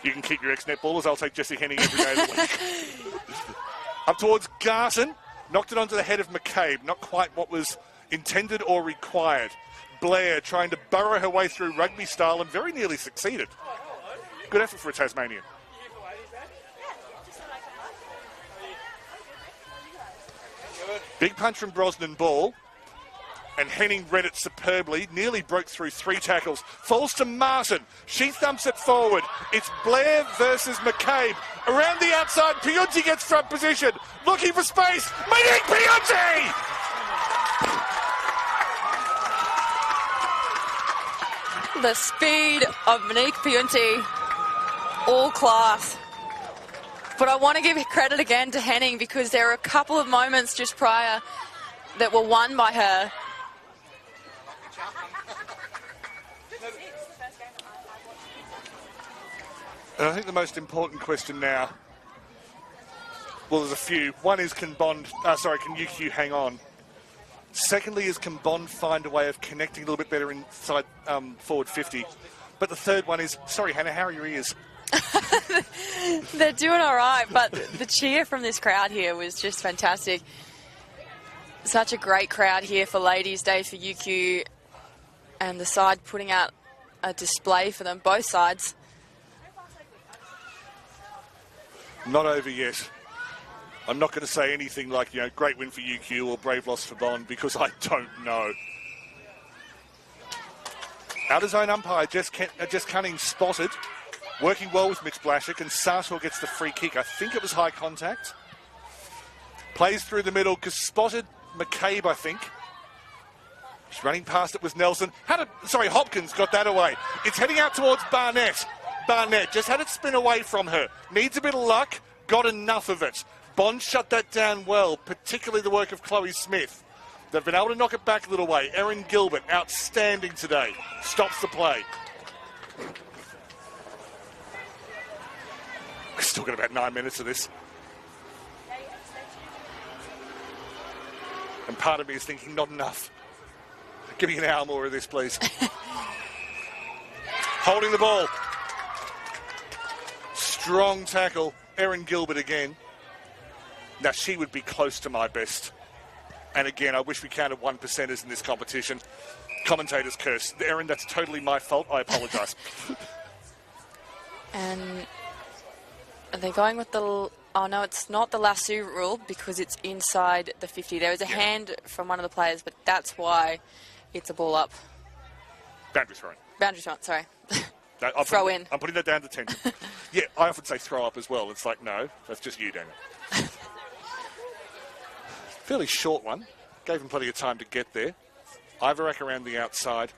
You can keep your ex-netballers. I'll take Jessie Henning every day of the week. Up towards Garson. Knocked it onto the head of McCabe. Not quite what was intended or required. Blair trying to burrow her way through rugby style and very nearly succeeded. Good effort for a Tasmanian. Big punch from Brosnan Ball. And Henning read it superbly. Nearly broke through 3 tackles. Falls to Martin. She thumps it forward. It's Blair versus McCabe. Around the outside, Piunti gets front position. Looking for space. Meeting Piunti! The speed of Monique Piunti, all class. But I want to give credit again to Henning because there were a couple of moments just prior that were won by her. And I think the most important question now, well, there's a few. One is, can UQ hang on? Secondly is, can Bond find a way of connecting a little bit better inside forward 50? But the third one is, sorry, Hannah, how are your ears? They're doing all right, but the cheer from this crowd here was just fantastic. Such a great crowd here for Ladies' Day for UQ, and the side putting out a display for them, both sides. Not over yet. I'm not going to say anything like, great win for UQ or brave loss for Bond because I don't know. Out of zone umpire, Jess Cunning spotted. Working well with Mitch Blaszak, and Sartor gets the free kick. I think it was high contact. Plays through the middle, because spotted McCabe, I think. She's running past it with Nelson. Hopkins got that away. It's heading out towards Barnett. Barnett just had it spin away from her. Needs a bit of luck, got enough of it. Bond shut that down well, particularly the work of Chloe Smith. They've been able to knock it back a little way. Erin Gilbert, outstanding today. Stops the play. We've still got about 9 minutes of this. And part of me is thinking, not enough. Give me an hour more of this, please. Holding the ball. Strong tackle. Erin Gilbert again. Now, she would be close to my best. And again, I wish we counted 1%ers in this competition. Commentators curse. Erin, that's totally my fault. I apologise. And are they going with the... Oh, no, it's not the lasso rule because it's inside the 50. There was a hand from one of the players, but that's why it's a ball up. Boundary throw. Boundary throw, sorry. No, throw in. I'm putting that down to 10. Yeah, I often say throw up as well. It's like, no, that's just you, Daniel. Fairly short one. Gave him plenty of time to get there. Ivorak around the outside.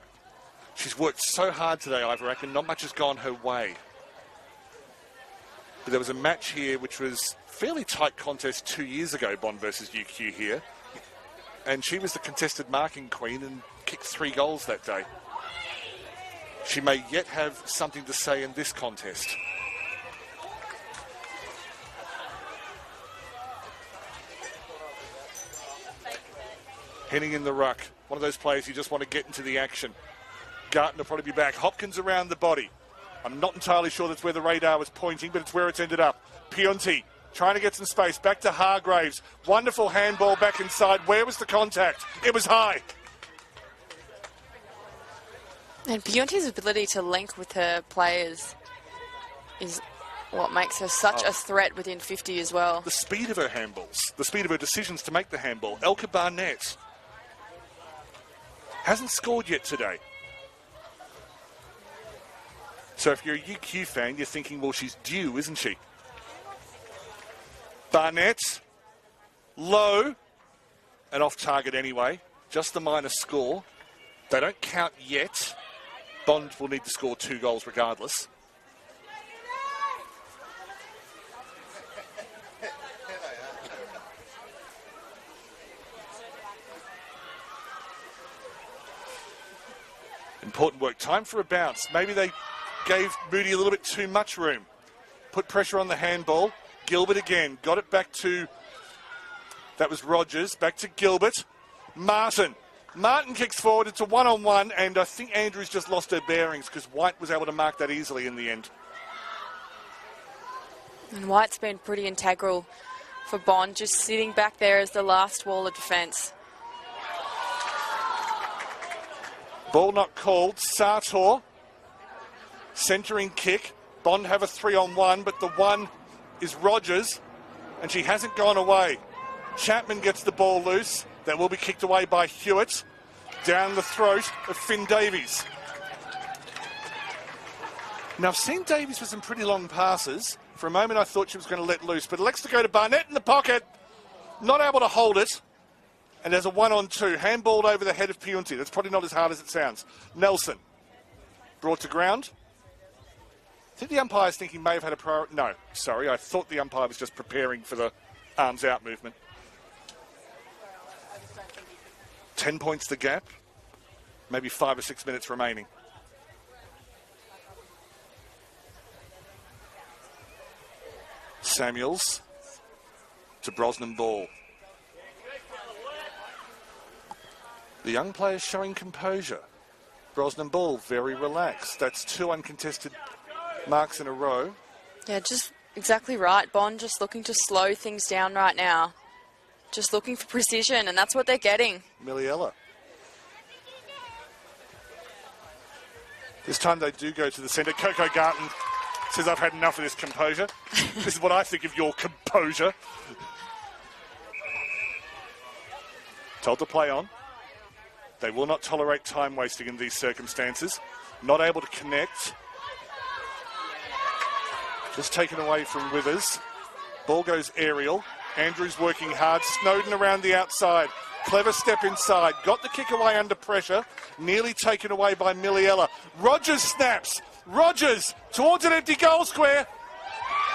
She's worked so hard today, Ivorak, and not much has gone her way. But there was a match here which was fairly tight contest 2 years ago, Bond versus UQ here. And she was the contested marking queen and kicked 3 goals that day. She may yet have something to say in this contest. Henning in the ruck. One of those players you just want to get into the action. Garton will probably be back. Hopkins around the body. I'm not entirely sure that's where the radar was pointing, but it's where it's ended up. Piunti trying to get some space. Back to Hargraves. Wonderful handball back inside. Where was the contact? It was high. And Piunti's ability to link with her players is what makes her such a threat within 50 as well. The speed of her handballs, the speed of her decisions to make the handball. Elka Barnett hasn't scored yet today. So if you're a UQ fan, you're thinking, well, she's due, isn't she? Barnett, low, and off target anyway. Just the minor score. They don't count yet. Bond will need to score 2 goals regardless. Important work. Time for a bounce. Maybe they gave Moody a little bit too much room. Put pressure on the handball. Gilbert again. Got it back to... That was Rogers. Back to Gilbert. Martin Martin kicks forward. It's a one-on-one, and I think Andrews just lost her bearings because White was able to mark that easily in the end. And White's been pretty integral for Bond, just sitting back there as the last wall of defence. Ball not called. Sartor, centering kick. Bond have a 3-on-1, but the one is Rogers, and she hasn't gone away. Chapman gets the ball loose. That will be kicked away by Hewitt. Down the throat of Finn Davies. Now, I've seen Davies for some pretty long passes. For a moment, I thought she was going to let loose, but elects to go to Barnett in the pocket. Not able to hold it. And there's a 1-on-2. Handballed over the head of Piunti. That's probably not as hard as it sounds. Nelson. Brought to ground. I think the umpire's thinking may have had a priority. No, sorry. I thought the umpire was just preparing for the arms out movement. 10 points the gap. Maybe 5 or 6 minutes remaining. Samuels to Brosnan Ball. The young players showing composure. Brosnan Ball very relaxed. That's 2 uncontested marks in a row. Yeah, just exactly right. Bond just looking to slow things down right now. Just looking for precision, and that's what they're getting. Miliella. This time they do go to the centre. Coco Garton says, I've had enough of this composure. This is what I think of your composure. Told to play on. They will not tolerate time wasting in these circumstances. Not able to connect. Just taken away from Withers. Ball goes aerial. Andrews working hard. Snowden around the outside. Clever step inside. Got the kick away under pressure. Nearly taken away by Miliella. Rogers snaps. Rogers towards an empty goal square.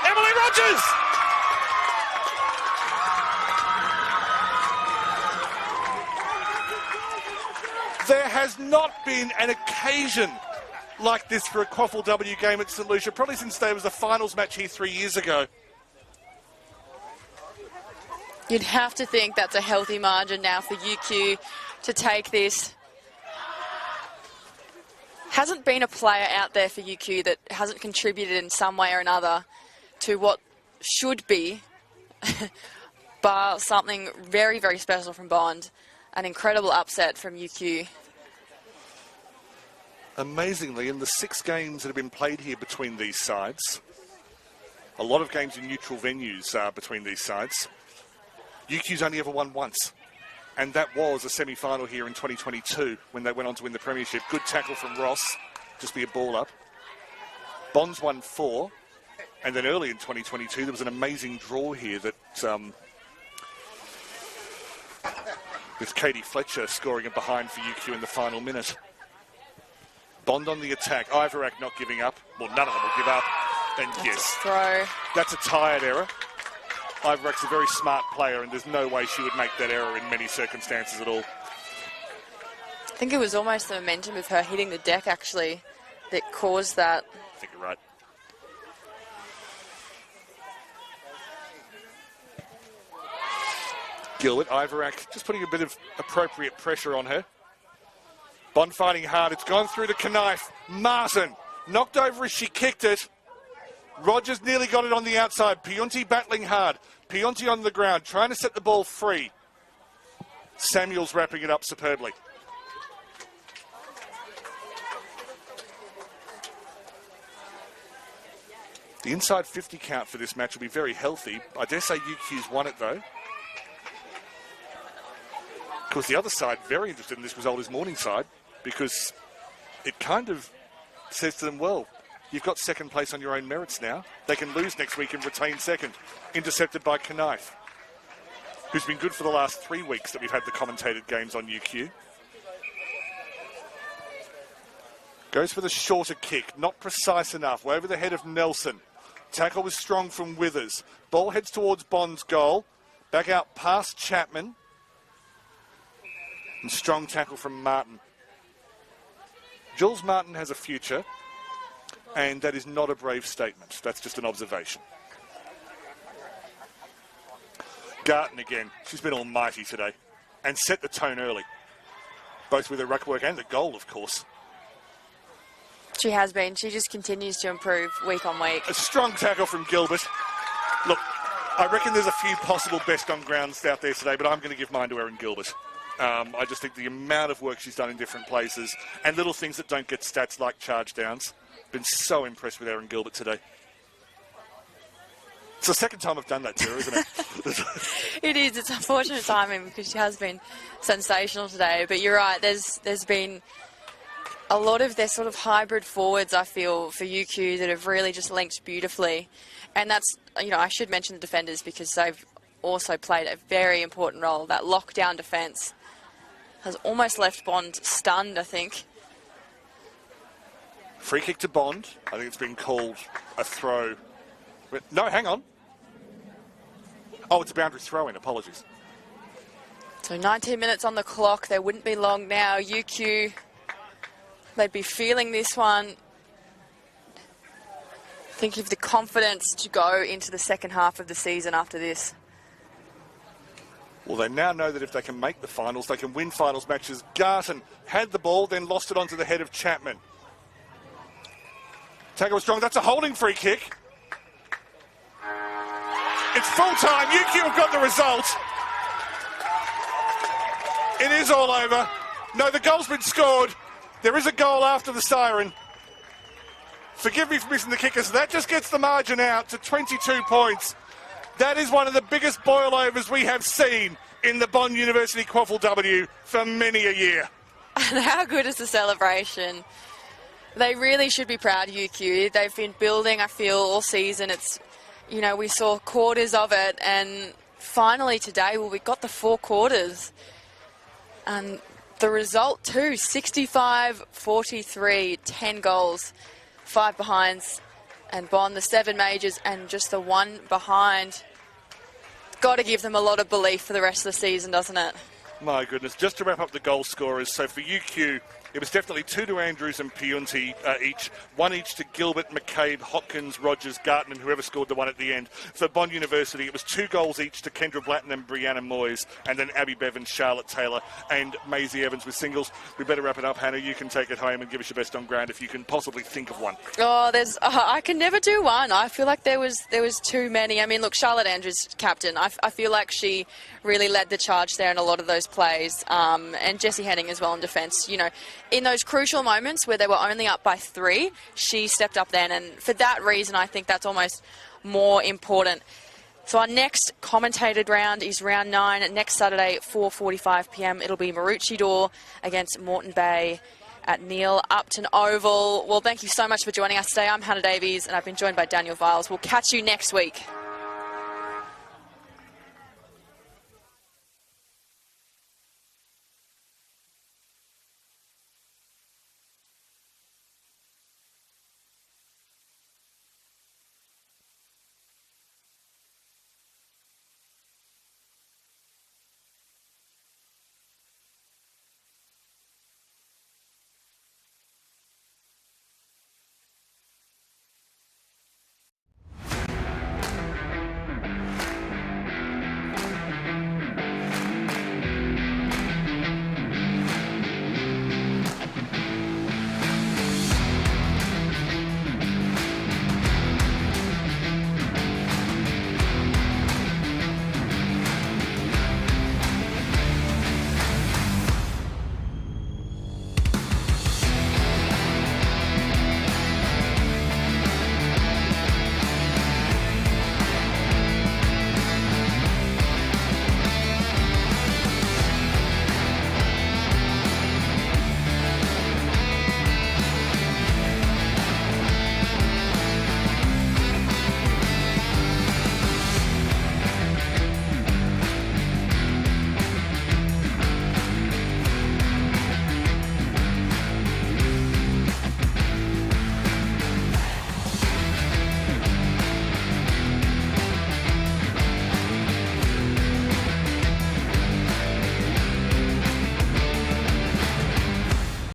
Emily Rogers! There has not been an occasion like this for a QAFLW game at St Lucia, probably since there was a finals match here 3 years ago. You'd have to think that's a healthy margin now for UQ to take this. Hasn't been a player out there for UQ that hasn't contributed in some way or another to what should be bar something very, very special from Bond. An incredible upset from UQ. Amazingly, in the 6 games that have been played here between these sides, a lot of games in neutral venues between these sides, UQ's only ever won once. And that was a semi-final here in 2022 when they went on to win the premiership. Good tackle from Ross, just be a ball up. Bonds won 4. And then early in 2022, there was an amazing draw here that with Katie Fletcher scoring a behind for UQ in the final minute. Bond on the attack. Ivorak not giving up. Well, none of them will give up. And That's yes, a throw. That's a tired error. Ivorak's a very smart player, and there's no way she would make that error in many circumstances at all. I think it was almost the momentum of her hitting the deck, actually, that caused that. I think you're right. Gilbert, Ivorak just putting a bit of appropriate pressure on her. Bond fighting hard. It's gone through to Knife. Martin knocked over as she kicked it. Rogers nearly got it on the outside. Piunti battling hard. Piunti on the ground, trying to set the ball free. Samuels wrapping it up superbly. The inside 50 count for this match will be very healthy. I dare say UQ's won it, though. Of course, the other side, very interested in this result, is Morningside, because it kind of says to them, well, you've got second place on your own merits now. They can lose next week and retain second. Intercepted by Knife, who's been good for the last 3 weeks that we've had the commentated games on UQ. Goes for the shorter kick, not precise enough. Over the head of Nelson. Tackle was strong from Withers. Ball heads towards Bond's goal. Back out past Chapman. And strong tackle from Martin. Jules Martin has a future. And that is not a brave statement. That's just an observation. Garton again. She's been almighty today. And set the tone early. both with her ruck work and the goal, of course. She has been. She just continues to improve week on week. A strong tackle from Gilbert. Look, I reckon there's a few possible best on grounds out there today, but I'm going to give mine to Erin Gilbert. I just think the amount of work she's done in different places and little things that don't get stats like charge downs. Been so impressed with Erin Gilbert today. It's the second time I've done that to her, isn't it? It is. It's unfortunate timing because she has been sensational today. But you're right. There's been a lot of their sort of hybrid forwards, I feel, for UQ that have really just linked beautifully. And that's, I should mention the defenders because they've also played a very important role. That lockdown defence has almost left Bond stunned, I think. Free kick to Bond. I think it's been called a throw. No, hang on. Oh, it's a boundary throw-in. Apologies. So 19 minutes on the clock. They wouldn't be long now. UQ, they'd be feeling this one. Think of the confidence to go into the second half of the season after this. Well, they now know that if they can make the finals, they can win finals matches. Garton had the ball, then lost it onto the head of Chapman. Tackle was strong. That's a holding free kick. It's full time. UQ have got the result. It is all over. No, the goal's been scored. There is a goal after the siren. Forgive me for missing the kickers. That just gets the margin out to 22 points. That is one of the biggest boilovers we have seen in the Bond University QAFLW for many a year. And how good is the celebration? They really should be proud of UQ. They've been building, I feel, all season. It's, we saw quarters of it, and finally today, we got the 4 quarters. And the result too, 65-43, 10 goals, 5 behinds, and Bond, the 7 majors, and just the 1 behind. Got to give them a lot of belief for the rest of the season, doesn't it? My goodness. Just to wrap up the goal scorers, so for UQ, it was definitely 2 to Andrews and Piunti each, 1 each to Gilbert, McCabe, Hopkins, Rogers, Garton, and whoever scored the one at the end. For Bond University, it was 2 goals each to Kendra Blatton and Brianna Moyes, and then Abby Bevan, Charlotte Taylor, and Maisie Evans with singles. We better wrap it up, Hannah. You can take it home and give us your best on ground if you can possibly think of one. Oh, I can never do one. I feel like there was too many. I mean, look, Charlotte Andrews, captain. I feel like she really led the charge there in a lot of those plays, and Jessie Henning as well in defence. In those crucial moments where they were only up by 3, she stepped up then, and for that reason I think that's almost more important. So our next commentated round is round 9 next Saturday at 4:45 p.m. It'll be Maroochydore against Moreton Bay at Neil Upton Oval. Well, thank you so much for joining us today. I'm Hannah Davies and I've been joined by Daniel Viles. We'll catch you next week.